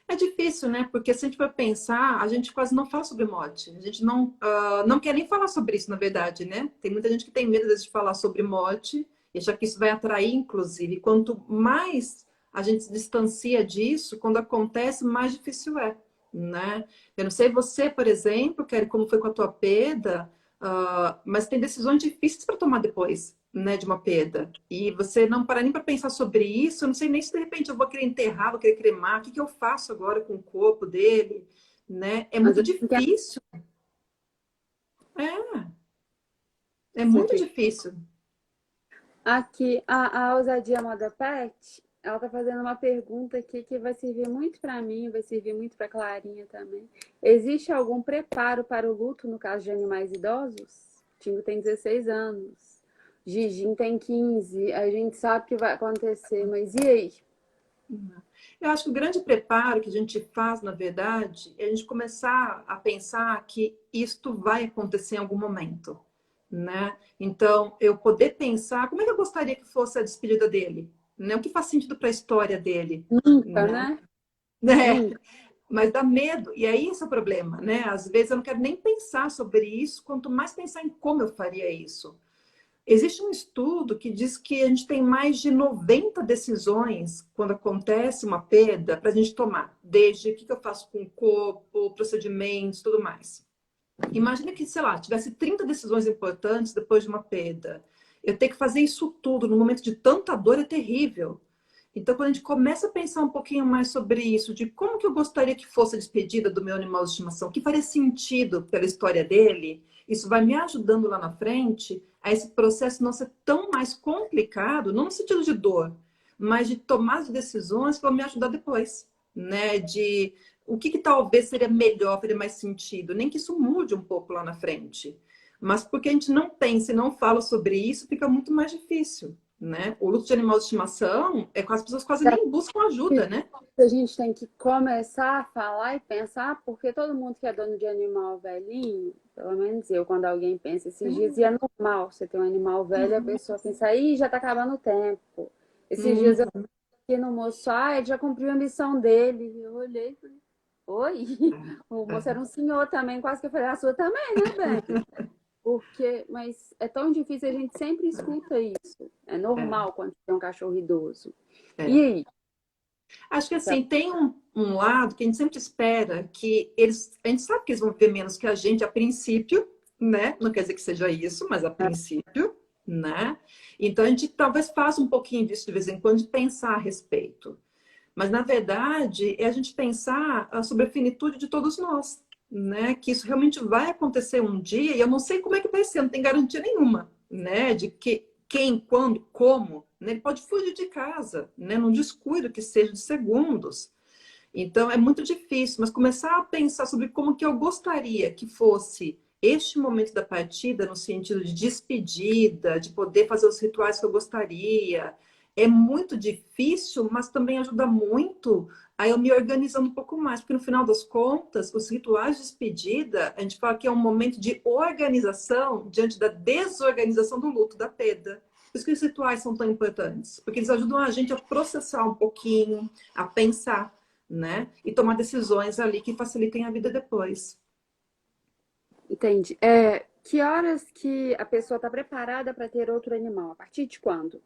É difícil, né? Porque se a gente for pensar, a gente quase não fala sobre morte. A gente não quer nem falar sobre isso, na verdade, né? Tem muita gente que tem medo às vezes, de falar sobre morte e achar que isso vai atrair, inclusive. Quanto mais a gente se distancia disso, quando acontece, mais difícil é, né? Eu não sei você, por exemplo, Kelly, como foi com a tua perda, mas tem decisões difíceis para tomar depois, né, de uma perda. E você não para nem para pensar sobre isso, eu não sei nem se de repente eu vou querer enterrar, vou querer cremar, o que que eu faço agora com o corpo dele, né? É Mas muito eu não quero difícil. É, é isso muito aqui. difícil. Aqui, a Ousadia Moda Pet, ela tá fazendo uma pergunta aqui que vai servir muito para mim, vai servir muito para Clarinha também. Existe algum preparo para o luto no caso de animais idosos? Tingo tem 16 anos, Gigim tem 15, a gente sabe que vai acontecer, mas e aí? Eu acho que o grande preparo que a gente faz, na verdade, é a gente começar a pensar que isto vai acontecer em algum momento, né? Então, eu poder pensar como é que eu gostaria que fosse a despedida dele, né? O que faz sentido para a história dele, Nunca, né? né? Né? Nunca. Mas dá medo, e aí esse é o problema, né? Às vezes eu não quero nem pensar sobre isso, quanto mais pensar em como eu faria isso. Existe um estudo que diz que a gente tem mais de 90 decisões quando acontece uma perda para a gente tomar, desde o que eu faço com o corpo, procedimentos, tudo mais. Imagina que, sei lá, tivesse 30 decisões importantes depois de uma perda. Eu ter que fazer isso tudo no momento de tanta dor é terrível. Então, quando a gente começa a pensar um pouquinho mais sobre isso, de como que eu gostaria que fosse a despedida do meu animal de estimação, que faria sentido pela história dele, isso vai me ajudando lá na frente a esse processo não ser tão mais complicado, não no sentido de dor, mas de tomar as decisões que vão me ajudar depois, né? De o que talvez seria melhor, faria mais sentido, nem que isso mude um pouco lá na frente. Mas porque a gente não pensa e não fala sobre isso, fica muito mais difícil, né? O luto de animal de estimação é que as pessoas quase nem buscam ajuda, né? A gente tem que começar a falar e pensar, porque todo mundo que é dono de animal velhinho, pelo menos eu, quando alguém pensa esses dias, e é normal você ter um animal velho, a pessoa pensa, ih, já tá acabando o tempo. Esses dias eu Hum, aqui no moço, ah, ele já cumpriu a missão dele. Eu olhei e falei, oi? O moço era um senhor também, quase que eu falei, a sua também, né, bem? Porque, mas é tão difícil, a gente sempre escuta isso. É é, normal quando tem um cachorro idoso. E é. aí? Acho que Tá. assim, tem um lado que a gente sempre espera que eles. A gente sabe que eles vão viver menos que a gente a princípio, né? Não quer dizer que seja isso, mas a princípio, né? Então a gente talvez faça um pouquinho disso de vez em quando, de pensar a respeito. Mas, na verdade, é a gente pensar sobre a finitude de todos nós, né? Que isso realmente vai acontecer um dia, e eu não sei como é que vai ser, não tem garantia nenhuma, né? De que quem, quando, como, né? Ele pode fugir de casa, né? Num descuido que seja de segundos. Então, é muito difícil, mas começar a pensar sobre como que eu gostaria que fosse este momento da partida, no sentido de despedida, de poder fazer os rituais que eu gostaria, é muito difícil, mas também ajuda muito a eu me organizando um pouco mais, porque no final das contas, os rituais de despedida, a gente fala que é um momento de organização diante da desorganização do luto, da perda. Por isso que os rituais são tão importantes, porque eles ajudam a gente a processar um pouquinho, a pensar, né? E tomar decisões ali que facilitem a vida depois. Entendi. Que horas que a pessoa está preparada para ter outro animal? A partir de quando?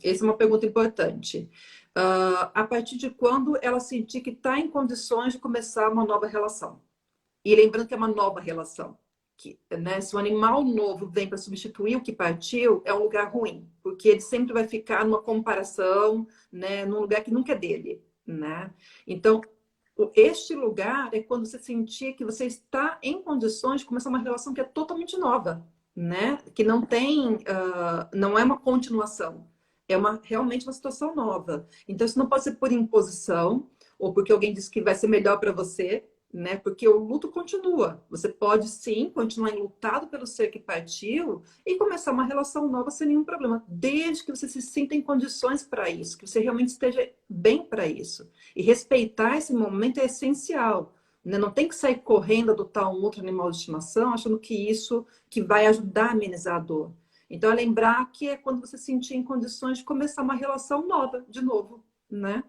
Essa é uma pergunta importante. A partir de quando ela sentir que está em condições de começar uma nova relação? E lembrando que é uma nova relação. Que, né, se um animal novo vem para substituir o que partiu, é um lugar ruim, porque ele sempre vai ficar numa comparação, né, num lugar que nunca é dele, né? Então, este lugar é quando você sentir que você está em condições de começar uma relação que é totalmente nova, né? Que não tem, não é uma continuação, é realmente uma situação nova. Então, isso não pode ser por imposição ou porque alguém disse que vai ser melhor para você, né? Porque o luto continua. Você pode sim continuar enlutado pelo ser que partiu e começar uma relação nova sem nenhum problema, desde que você se sinta em condições para isso, que você realmente esteja bem para isso. E respeitar esse momento é essencial, né? Não tem que sair correndo adotar um outro animal de estimação, achando que isso que vai ajudar a amenizar a dor. Então, é lembrar que é quando você se sentir em condições de começar uma relação nova, de novo, né?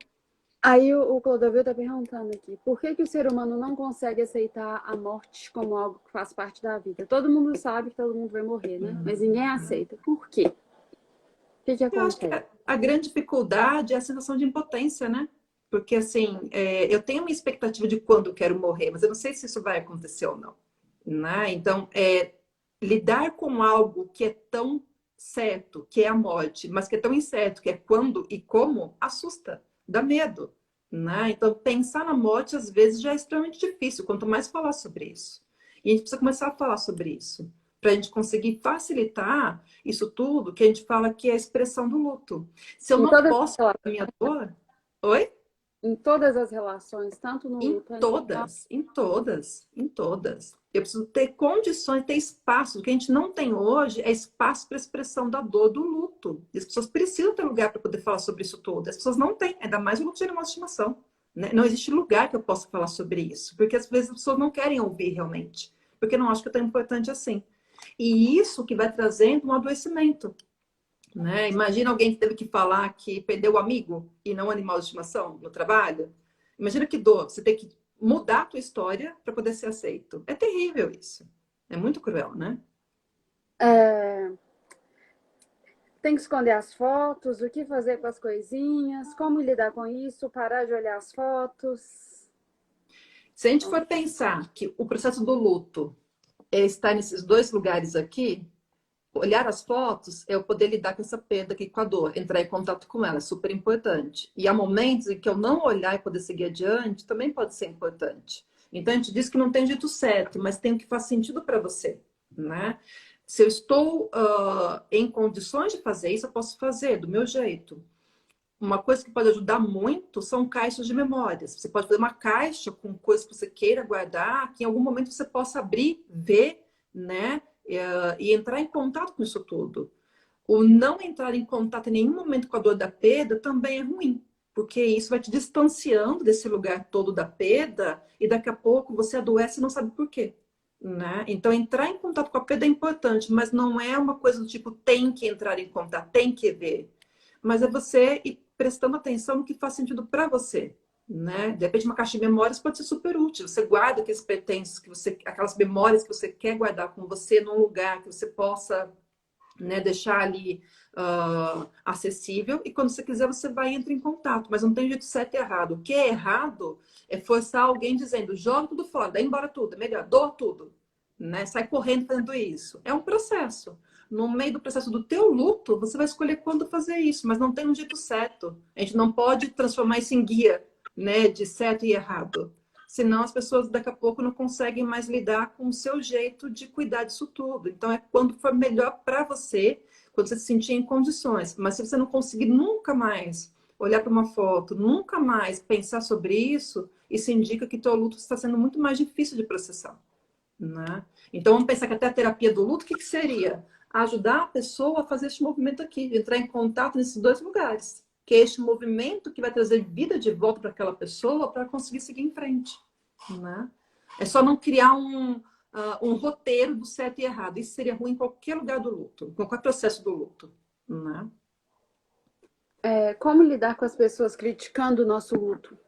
Aí o Clodovil está perguntando aqui, por que que o ser humano não consegue aceitar a morte como algo que faz parte da vida? Todo mundo sabe que todo mundo vai morrer, né? Mas ninguém aceita. Por quê? O que que Eu acho que acontece? a grande dificuldade é a sensação de impotência, né? Porque, assim, eu tenho uma expectativa de quando eu quero morrer, mas eu não sei se isso vai acontecer ou não, né? Então, lidar com algo que é tão certo, que é a morte, mas que é tão incerto, que é quando e como, assusta, dá medo, né? Então, pensar na morte, às vezes, já é extremamente difícil, quanto mais falar sobre isso. E a gente precisa começar a falar sobre isso, para a gente conseguir facilitar isso tudo que a gente fala que é a expressão do luto. Se eu Em não todas, posso falar da minha dor... Oi? em todas as relações, tanto no Em luto quanto no... todas, em todas, em todas. Eu preciso ter condições, ter espaço. O que a gente não tem hoje é espaço para expressão da dor do luto. E as pessoas precisam ter lugar para poder falar sobre isso tudo. As pessoas não têm, ainda mais o luto de animal de estimação. Né? Não existe lugar que eu possa falar sobre isso, porque às vezes as pessoas não querem ouvir realmente, porque não acham que é tão importante assim. E isso que vai trazendo um adoecimento. Né? Imagina alguém que teve que falar que perdeu o amigo e não o animal de estimação no trabalho. Imagina que dor, você tem que mudar a tua história para poder ser aceito. É terrível isso. É muito cruel, né? É, tem que esconder as fotos, o que fazer com as coisinhas, como lidar com isso, parar de olhar as fotos. Se a gente for pensar que o processo do luto é estar nesses dois lugares aqui, olhar as fotos é eu poder lidar com essa perda aqui, com a dor, entrar em contato com ela, é super importante. E há momentos em que eu não olhar e poder seguir adiante, também pode ser importante. Então a gente diz que não tem jeito certo, mas tem o que faz sentido para você, né? Se eu estou em condições de fazer isso, eu posso fazer do meu jeito. Uma coisa que pode ajudar muito são caixas de memórias. Você pode fazer uma caixa com coisas que você queira guardar, que em algum momento você possa abrir, ver, né? E entrar em contato com isso tudo. O não entrar em contato em nenhum momento com a dor da perda também é ruim, porque isso vai te distanciando desse lugar todo da perda e daqui a pouco você adoece e não sabe por quê. Né? Então, entrar em contato com a perda é importante, mas não é uma coisa do tipo tem que entrar em contato, tem que ver. Mas é você ir prestando atenção no que faz sentido para você. Né? De repente, uma caixa de memórias pode ser super útil. Você guarda aqueles pertences, que você, aquelas memórias que você quer guardar com você num lugar que você possa, né, deixar ali acessível. E quando você quiser, você vai e entra em contato. Mas não tem jeito certo e errado. O que é errado é forçar alguém dizendo joga tudo fora, dá embora tudo, é melhor, doa tudo. Né? Sai correndo fazendo isso. É um processo. No meio do processo do teu luto, você vai escolher quando fazer isso, mas não tem um jeito certo. A gente não pode transformar isso em guia, né, de certo e errado. Senão as pessoas daqui a pouco não conseguem mais lidar com o seu jeito de cuidar disso tudo. Então é quando for melhor para você, quando você se sentir em condições. Mas se você não conseguir nunca mais olhar para uma foto, nunca mais pensar sobre isso indica que teu luto está sendo muito mais difícil de processar. Né? Então, vamos pensar que até a terapia do luto, o que, que seria? Ajudar a pessoa a fazer este movimento aqui, de entrar em contato nesses dois lugares. Que é este movimento que vai trazer vida de volta para aquela pessoa para conseguir seguir em frente. Né? É só não criar um roteiro do certo e errado. Isso seria ruim em qualquer lugar do luto, em qualquer processo do luto. Né? Como lidar com as pessoas criticando o nosso luto?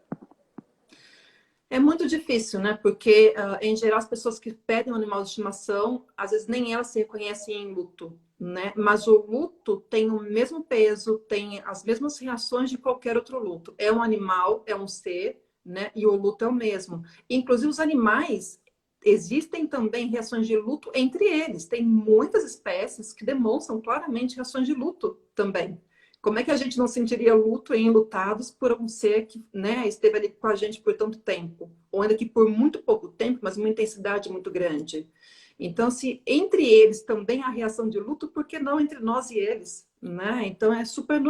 É muito difícil, né? Porque, em geral, as pessoas que perdem um animal de estimação, às vezes nem elas se reconhecem em luto, né? Mas o luto tem o mesmo peso, tem as mesmas reações de qualquer outro luto. É um animal, é um ser, né? E o luto é o mesmo. Inclusive, os animais, existem também reações de luto entre eles. Tem muitas espécies que demonstram claramente reações de luto também. Como é que a gente não sentiria luto em enlutados por um ser que, né, esteve ali com a gente por tanto tempo? Ou ainda que por muito pouco tempo, mas uma intensidade muito grande. Então, se entre eles também há reação de luto, por que não entre nós e eles? Né? Então, é super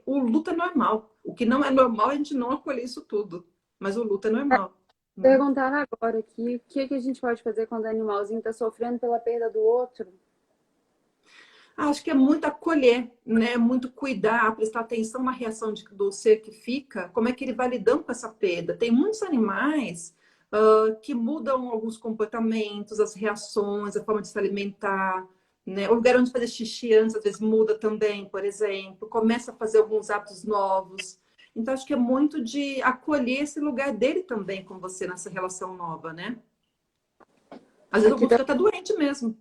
o luto é normal. O que não é normal é a gente não acolher isso tudo. Mas o luto é normal. Né? Perguntaram agora aqui o que, que a gente pode fazer quando o animalzinho está sofrendo pela perda do outro. Acho que é muito acolher, né? Muito cuidar, prestar atenção na reação do ser que fica, como é que ele vai lidando com essa perda. Tem muitos animais que mudam alguns comportamentos, as reações, a forma de se alimentar, né? O lugar onde fazer xixi antes, às vezes muda também, por exemplo, começa a fazer alguns hábitos novos. Então, acho que é muito de acolher esse lugar dele também com você nessa relação nova, né? Às vezes Aqui alguns tá, ficam até doente mesmo,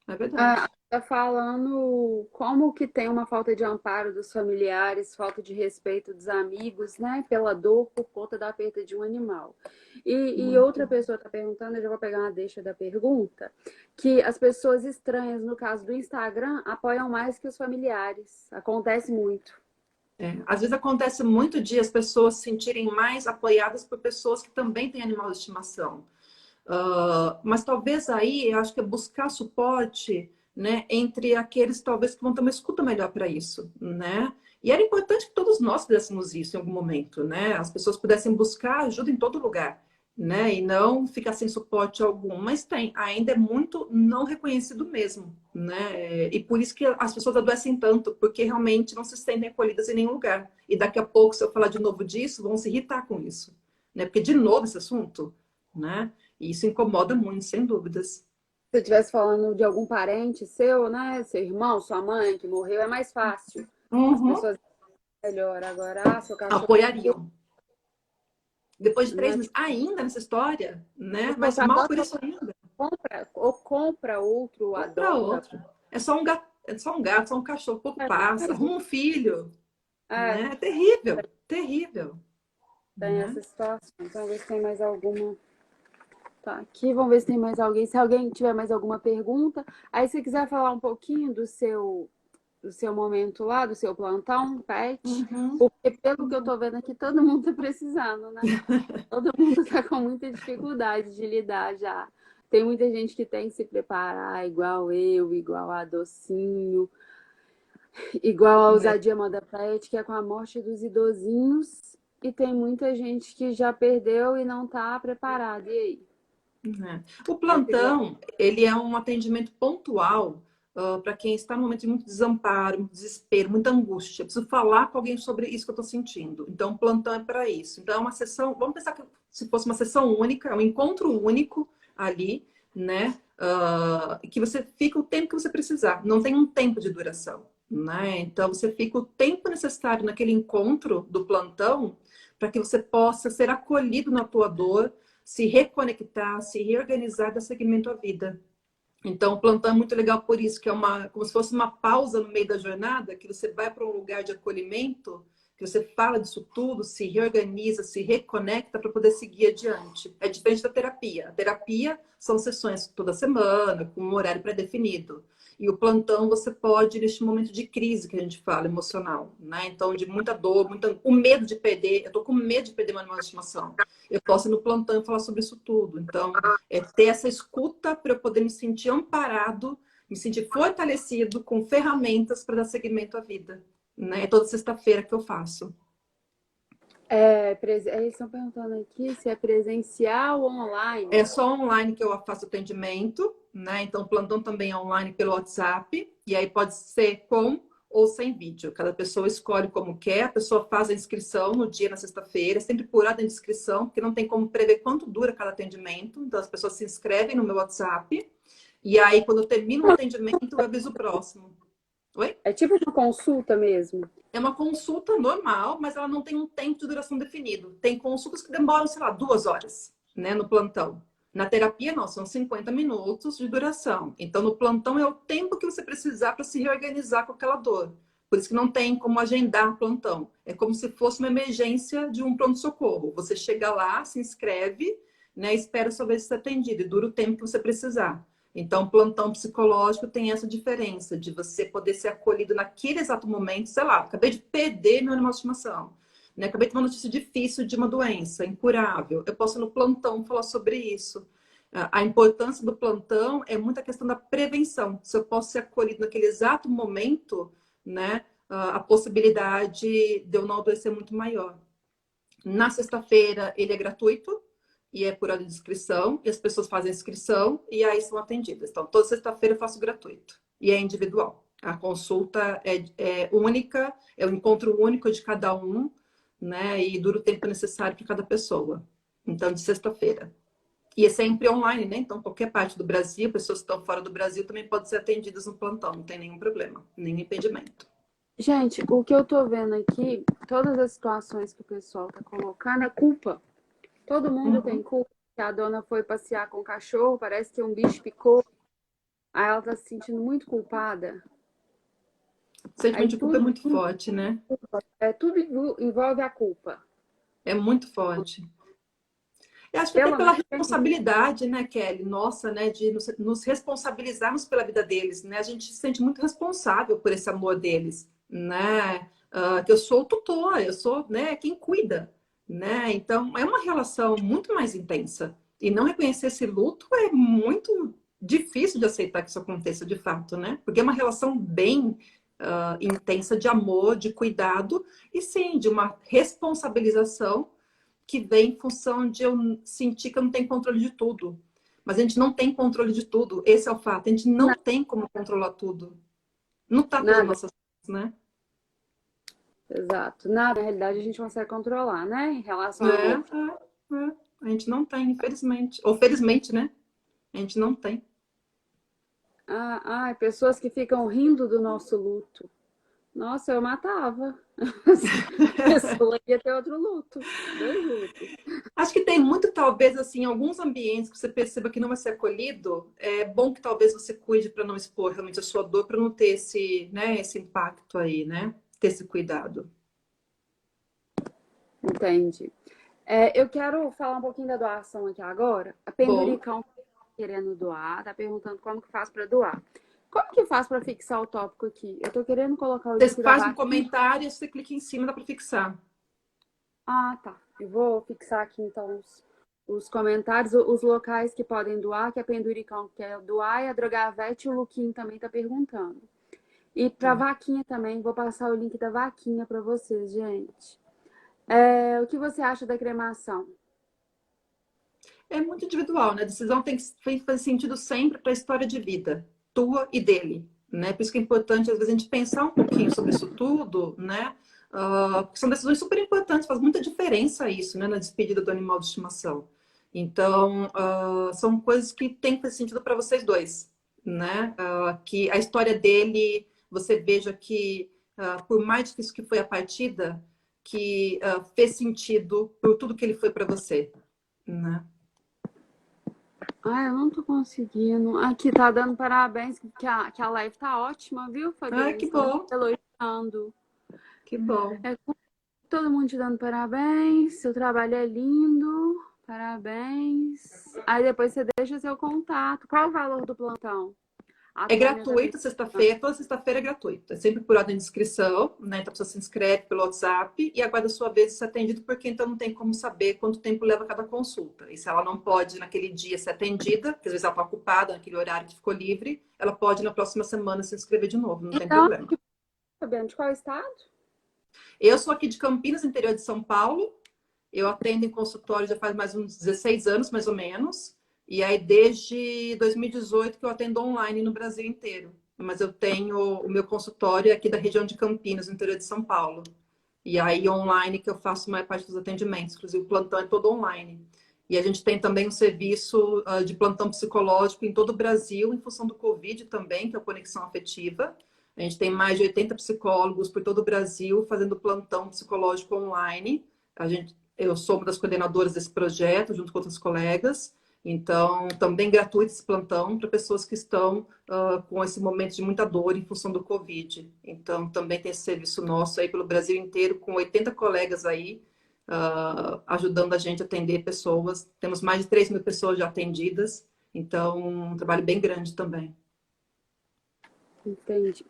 é verdade. Tá falando como que tem uma falta de amparo dos familiares, falta de respeito dos amigos, né? Pela dor por conta da perda de um animal. E outra Muito. pessoa está perguntando, eu já vou pegar uma deixa da pergunta, que as pessoas estranhas, no caso do Instagram, apoiam mais que os familiares. Acontece muito. Às vezes acontece muito de as pessoas se sentirem mais apoiadas por pessoas que também têm animal de estimação. Mas talvez aí, eu acho que é buscar suporte, né, entre aqueles talvez que vão ter uma escuta melhor para isso, né? E era importante que todos nós fizéssemos isso em algum momento, né? As pessoas pudessem buscar ajuda em todo lugar, né? E não ficar sem suporte algum. Mas tem, ainda é muito não reconhecido mesmo, né? E por isso que as pessoas adoecem tanto, porque realmente não se sentem acolhidas em nenhum lugar. E daqui a pouco, se eu falar de novo disso, vão se irritar com isso, né? Porque de novo esse assunto, né? E isso incomoda muito, sem dúvidas. Se você estivesse falando de algum parente seu, né? Seu irmão, sua mãe que morreu, é mais fácil. As Uhum. pessoas melhor. Agora, seu cachorro morreu, Apoiariam. Depois de três né? meses, ainda nessa história, né? Tipo, Mas você mal adota, por isso ainda. compra, ou compra outro, Ou para adota. outro. É só um cachorro, pouco passa. Mas, Arruma um filho, é, né? É terrível, terrível, tem né? essa situação. Então, vamos ver se tem mais alguma. Tá, aqui, vamos ver se tem mais alguém. Se alguém tiver mais alguma pergunta. Aí, se quiser falar um pouquinho do seu momento lá, do seu plantão, pet. Uhum. Porque, pelo que eu tô vendo aqui, todo mundo tá precisando, né? Todo mundo tá com muita dificuldade de lidar já. Tem muita gente que tem que se preparar, igual eu, igual a Docinho, igual a É. Ousadia Moda Pet, que é com a morte dos idosinhos. E tem muita gente que já perdeu e não tá preparada. E aí? O Aí fica. plantão, ele é um atendimento pontual para quem está no momento de muito desamparo, muito desespero, muita angústia. Eu preciso falar com alguém sobre isso que eu estou sentindo. Então, o plantão é para isso. Então, é uma sessão, vamos pensar que se fosse uma sessão única, é um encontro único ali, né? Que você fica o tempo que você precisar. Não tem um tempo de duração, né? Então, você fica o tempo necessário naquele encontro do plantão para que você possa ser acolhido na tua dor, se reconectar, se reorganizar, dar seguimento à vida. Então, o plantão é muito legal por isso, que é como se fosse uma pausa no meio da jornada, que você vai para um lugar de acolhimento, que você fala disso tudo, se reorganiza, se reconecta para poder seguir adiante. É diferente da terapia. A terapia são sessões toda semana, com um horário pré-definido. E o plantão você pode, neste momento de crise que a gente fala, emocional, né? Então, de muita dor, o medo de perder. Eu estou com medo de perder meu animal de estimação. Eu posso ir no plantão e falar sobre isso tudo. Então, ter essa escuta para eu poder me sentir amparado, me sentir fortalecido com ferramentas para dar seguimento à vida. Né? É toda sexta-feira que eu faço. Eles estão perguntando aqui se é presencial ou online. É só online que eu faço atendimento, né? Então, o plantão também é online pelo WhatsApp, e aí pode ser com ou sem vídeo. Cada pessoa escolhe como quer, a pessoa faz a inscrição no dia, na sexta-feira, sempre por ordem de inscrição, porque não tem como prever quanto dura cada atendimento. Então, as pessoas se inscrevem no meu WhatsApp, e aí, quando eu termino o atendimento, eu aviso o próximo. Oi? É tipo uma consulta mesmo. É uma consulta normal, mas ela não tem um tempo de duração definido. Tem consultas que demoram, sei lá, 2 horas, né, no plantão. Na terapia, não, são 50 minutos de duração. Então, no plantão é o tempo que você precisar para se reorganizar com aquela dor. Por isso que não tem como agendar plantão. É como se fosse uma emergência de um pronto-socorro. Você chega lá, se inscreve, né, espera sua vez de ser atendido e dura o tempo que você precisar. Então, plantão psicológico tem essa diferença de você poder ser acolhido naquele exato momento. Sei lá, acabei de perder meu animal de estimação, né? Acabei de ter uma notícia difícil de uma doença incurável. Eu posso no plantão falar sobre isso. A importância do plantão é muito a questão da prevenção. Se eu posso ser acolhido naquele exato momento, né? A possibilidade de eu não adoecer é muito maior. Na sexta-feira, ele é gratuito e é por ordem de inscrição, e as pessoas fazem a inscrição e aí são atendidas. Então, toda sexta-feira eu faço gratuito e é individual. A consulta é única, é um encontro único de cada um, né? E dura o tempo necessário para cada pessoa. Então, de sexta-feira. E é sempre online, né? Então, qualquer parte do Brasil, pessoas que estão fora do Brasil também podem ser atendidas no plantão, não tem nenhum problema, nenhum impedimento. Gente, o que eu tô vendo aqui, todas as situações que o pessoal tá colocando é culpa. Todo mundo tem Uhum. culpa. Que a dona foi passear com o cachorro, parece que um bicho picou. Aí ela tá se sentindo muito culpada. O Aí sentimento de culpa é tudo, muito forte, né? tudo envolve a culpa. É muito forte. Eu acho que até Pelo pela menos termina. responsabilidade, né, Kelly? Nossa, né, de nos responsabilizarmos pela vida deles, né? A gente se sente muito responsável por esse amor deles, né? Que eu sou o tutor, eu sou, né, quem cuida, né? Então, é uma relação muito mais intensa. E não reconhecer esse luto é muito difícil de aceitar que isso aconteça de fato, né? Porque é uma relação bem intensa de amor, de cuidado e sim, de uma responsabilização que vem em função de eu sentir que eu não tenho controle de tudo. Mas a gente não tem controle de tudo. Esse é o fato. A gente não tem como controlar tudo. Não está pelas Nada, nossas mãos, né? exato. Nada, na realidade, a gente consegue controlar, né? Em relação ao É, outro. é, é. A gente não tem, infelizmente. Ou felizmente, né? A gente não tem. Pessoas que ficam rindo do nosso luto. Nossa, eu matava. A pessoa ia ter outro luto. Dois lutos. Acho que tem muito, talvez, assim, alguns ambientes que você perceba que não vai ser acolhido. É bom que talvez você cuide para não expor realmente a sua dor, para não ter esse, né, esse impacto aí, né? Ter esse cuidado. Entende? Eu quero falar um pouquinho da doação aqui agora. A Bom. Penduricão tá querendo doar, tá perguntando como que faz para doar. Como que faz para fixar o tópico aqui? Eu tô querendo colocar o Você link da faz um vaquinha. comentário e você clica em cima, dá para fixar. Ah, tá. Eu vou fixar aqui então os comentários, os locais que podem doar, que a Penduricão quer doar, e a Drogavete e o Luquinho também tá perguntando. E pra Tá. vaquinha também, vou passar o link da vaquinha para vocês, gente. O que você acha da cremação? É muito individual, né? A decisão tem que fazer sentido sempre para a história de vida, tua e dele, né? Por isso que é importante, às vezes, a gente pensar um pouquinho sobre isso tudo, né? Porque são decisões super importantes, faz muita diferença isso, né? Na despedida do animal de estimação. Então, são coisas que têm que fazer sentido para vocês dois, né? Que a história dele, você veja que, por mais difícil que foi a partida, que fez sentido por tudo que ele foi para você, né? Eu não tô conseguindo. Aqui tá dando parabéns, que a live tá ótima, viu, Ah, Fabiana? que Estão bom, elogiando. que bom. É, todo mundo te dando parabéns. Seu trabalho é lindo. Parabéns. Aí depois você deixa seu contato. Qual o valor do plantão? A É Tânia tá gratuito, perguntando. sexta-feira, toda sexta-feira é gratuito. É sempre por ordem de inscrição, né? Então a pessoa se inscreve pelo WhatsApp e aguarda a sua vez de ser atendido, porque então não tem como saber quanto tempo leva cada consulta. E se ela não pode naquele dia ser atendida, porque às vezes ela está ocupada naquele horário que ficou livre, ela pode na próxima semana se inscrever de novo, não tem Então, problema. Fabiana, de qual estado? Eu sou aqui de Campinas, interior de São Paulo. Eu atendo em consultório já faz mais uns 16 anos, mais ou menos. E aí, desde 2018 que eu atendo online no Brasil inteiro. Mas eu tenho o meu consultório aqui da região de Campinas, no interior de São Paulo. E aí, online, que eu faço a maior parte dos atendimentos. Inclusive, o plantão é todo online. E a gente tem também um serviço de plantão psicológico em todo o Brasil, em função do Covid também, que é a Conexão Afetiva. A gente tem mais de 80 psicólogos por todo o Brasil fazendo plantão psicológico online. Eu sou uma das coordenadoras desse projeto, junto com outros colegas. Então, também gratuito esse plantão para pessoas que estão com esse momento de muita dor em função do Covid. Então, também tem esse serviço nosso aí pelo Brasil inteiro, com 80 colegas aí, ajudando a gente a atender pessoas. Temos mais de 3 mil pessoas já atendidas. Então, um trabalho bem grande também. Entendi.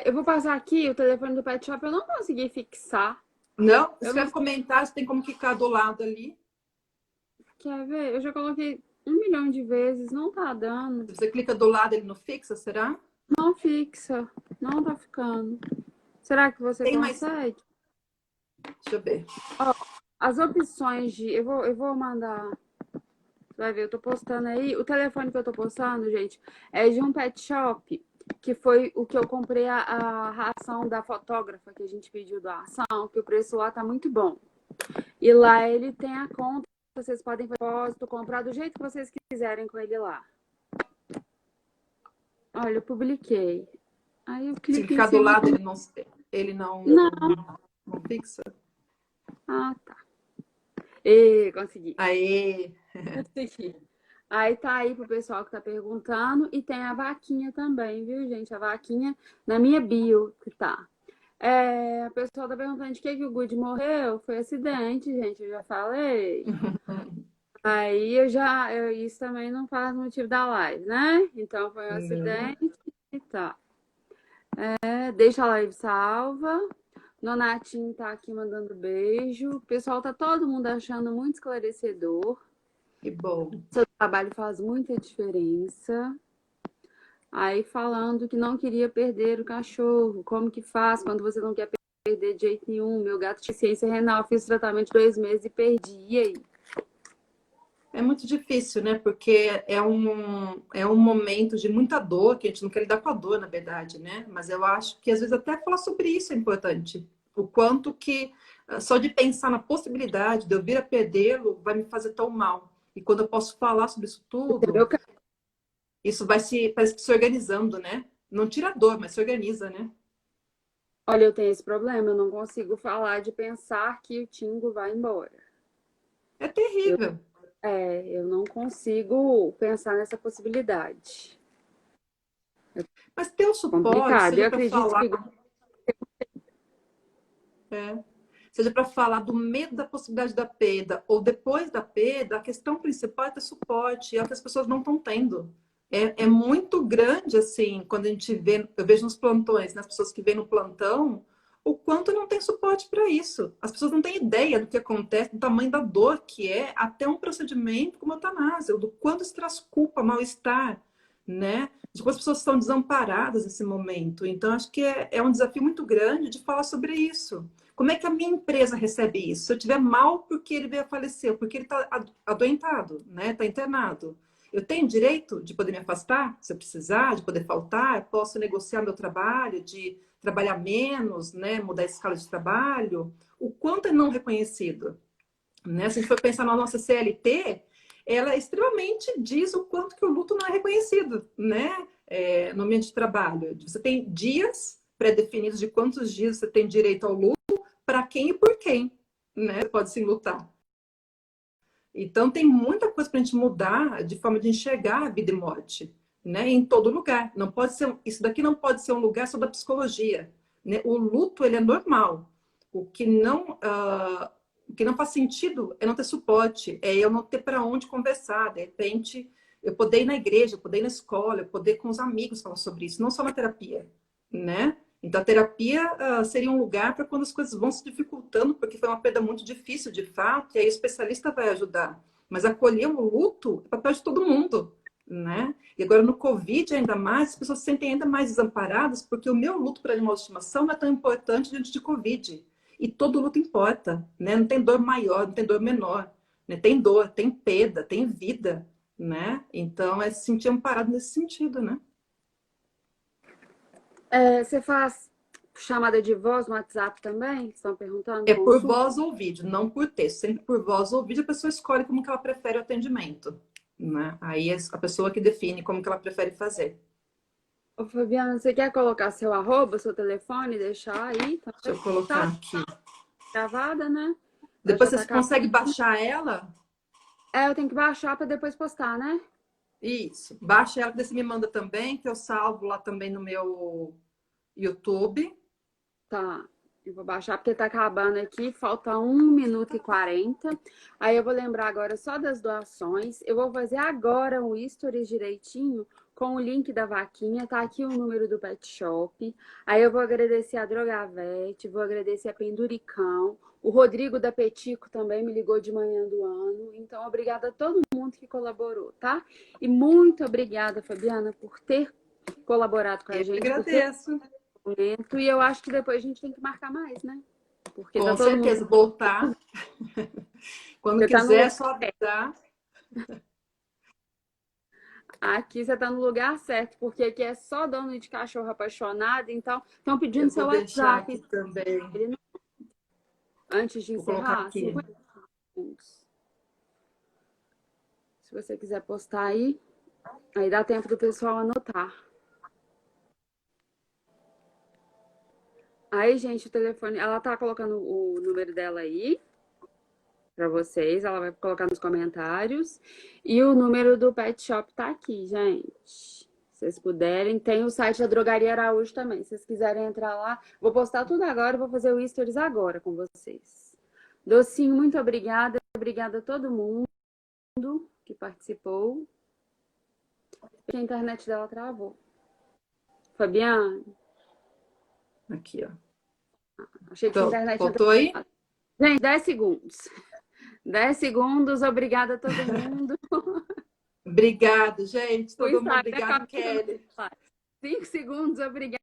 Eu vou passar aqui o telefone do Pet Shop. Eu não consegui fixar. Não, Eu não escreve comentários, tem como clicar do lado ali. Quer ver? Eu já coloquei 1 milhão de vezes. Não tá dando. Se você clica do lado, ele não fixa, será? Não fixa. Não tá ficando. Será que você Tem mais. consegue? Deixa eu ver. Ó, as opções de. Eu vou mandar. Você vai ver, eu tô postando aí. O telefone que eu tô postando, gente, é de um pet shop, que foi o que eu comprei a ração da fotógrafa que a gente pediu doação, que o preço lá tá muito bom. E lá ele tem a conta, vocês podem fazer depósito, comprar do jeito que vocês quiserem com ele lá. Olha, eu publiquei. Aí eu Se clico em clicar do cima. lado, ele não, Não. não fixa. Ah, tá. E consegui. Aí, Consegui. Aí tá aí pro pessoal que tá perguntando. E tem a vaquinha também, viu, gente? A vaquinha na minha bio que tá. É, a pessoa tá perguntando de que o Good morreu. Foi acidente, gente, eu já falei. Aí isso também não faz motivo da live, né? Então foi um Não. acidente e tá. Deixa a live salva. Nonatinho tá aqui mandando beijo. O pessoal tá todo mundo achando muito esclarecedor. Que bom. Seu trabalho faz muita diferença. Aí falando que não queria perder o cachorro. Como que faz quando você não quer perder de jeito nenhum? Meu gato tinha ciência renal, fiz tratamento 2 meses e perdi. E aí? É muito difícil, né? Porque é um momento de muita dor, que a gente não quer lidar com a dor, na verdade, né? Mas eu acho que às vezes até falar sobre isso é importante. O quanto que só de pensar na possibilidade de eu vir a perdê-lo vai me fazer tão mal. E quando eu posso falar sobre isso tudo, Entendeu? isso vai parece que se organizando, né? Não tira a dor, mas se organiza, né? Olha, eu tenho esse problema, eu não consigo falar de pensar que o Tingo vai embora. É Eu, terrível. eu não consigo pensar nessa possibilidade. Mas ter o suporte, Complicado. seja Eu para acredito falar, que é, seja para falar do medo da possibilidade da perda ou depois da perda, a questão principal é ter suporte, é o que as pessoas não estão tendo. É muito grande, assim, quando a gente vê, eu vejo nos plantões, nas pessoas que vêm no plantão, o quanto não tem suporte para isso. As pessoas não têm ideia do que acontece, do tamanho da dor que é até um procedimento como a eutanásia, do quanto isso traz culpa, mal-estar, né? De como as pessoas estão desamparadas nesse momento. Então, acho que é um desafio muito grande de falar sobre isso. Como é que a minha empresa recebe isso? Se eu estiver mal porque ele veio a falecer, porque ele está adoentado, né? Está internado. Eu tenho direito de poder me afastar, se eu precisar, de poder faltar, eu posso negociar meu trabalho, de trabalhar menos, né? Mudar a escala de trabalho. O quanto é não reconhecido, né? Se a gente for pensar na nossa CLT, ela extremamente diz o quanto que o luto não é reconhecido, né? No ambiente de trabalho. Você tem dias pré-definidos de quantos dias você tem direito ao luto, para quem e por quem, né? Pode se lutar. Então tem muita coisa para a gente mudar de forma de enxergar a vida e morte, né? Em todo lugar. Não pode ser, isso daqui não pode ser um lugar só da psicologia, né? O luto ele é normal. O que não faz sentido é não ter suporte, é eu não ter para onde conversar. De repente, eu poder ir na igreja, eu poder ir na escola, eu poder com os amigos falar sobre isso, não só na terapia, né? Então, a terapia seria um lugar para quando as coisas vão se dificultando, porque foi uma perda muito difícil, de fato, e aí o especialista vai ajudar. Mas acolher o luto é papel de todo mundo, né? E agora no Covid, ainda mais, as pessoas se sentem ainda mais desamparadas, porque o meu luto para animal de estimação não é tão importante diante de Covid. E todo luto importa, né? Não tem dor maior, não tem dor menor, né? Tem dor, tem perda, tem vida, né? Então, é se sentir amparado nesse sentido, né? você faz chamada de voz no WhatsApp também? Estão perguntando? É por Consulta? voz ou vídeo, não por texto. Sempre por voz ou vídeo, a pessoa escolhe como que ela prefere o atendimento, né? Aí é a pessoa que define como que ela prefere fazer. Ô, Fabiana, você quer colocar seu arroba, seu telefone, deixar aí Deixa também? eu colocar Tá aqui. gravada, né? Ela Depois já tá você acabando. consegue baixar ela? Eu tenho que baixar para depois postar, né? Isso. Baixa ela, daí você me manda também, que eu salvo lá também no meu YouTube. Tá. Eu vou baixar porque tá acabando aqui, falta 1 minuto e 40. Aí eu vou lembrar agora só das doações. Eu vou fazer agora um stories direitinho com o link da vaquinha. Tá aqui o número do pet shop. Aí eu vou agradecer a Drogavete, vou agradecer a Penduricão. O Rodrigo da Petico também me ligou de manhã do ano. Então, obrigada a todo mundo que colaborou, tá? E muito obrigada, Fabiana, por ter colaborado com a Eu que gente, por ter agradeço. momento. E eu acho que depois a gente tem que marcar mais, né? Porque tá Com todo mundo. certeza, voltar. Quando Você tá no quiser, é lugar. só avisar. Aqui você tá no lugar certo, porque aqui é só dono de cachorro apaixonado, então estão pedindo Eu vou seu deixar WhatsApp aqui também. antes de Vou colocar encerrar, aqui. 50 segundos. Se você quiser postar aí dá tempo do pessoal anotar. Aí, gente, o telefone, ela tá colocando o número dela aí. para vocês. Ela vai colocar nos comentários. E o número do Pet Shop tá aqui, gente. Se vocês puderem. Tem o site da Drogaria Araújo também. Se vocês quiserem entrar lá. Vou postar tudo agora. Vou fazer o stories agora com vocês. Docinho, muito obrigada. Obrigada a todo mundo que participou. A internet dela travou. Fabiane. Aqui, ó. Achei que a internet voltou aí? Gente, 10 segundos. 10 segundos, obrigada a todo mundo. Obrigado, gente. Todo mundo, Instagram, obrigado, Kelly. 5 segundos, obrigada.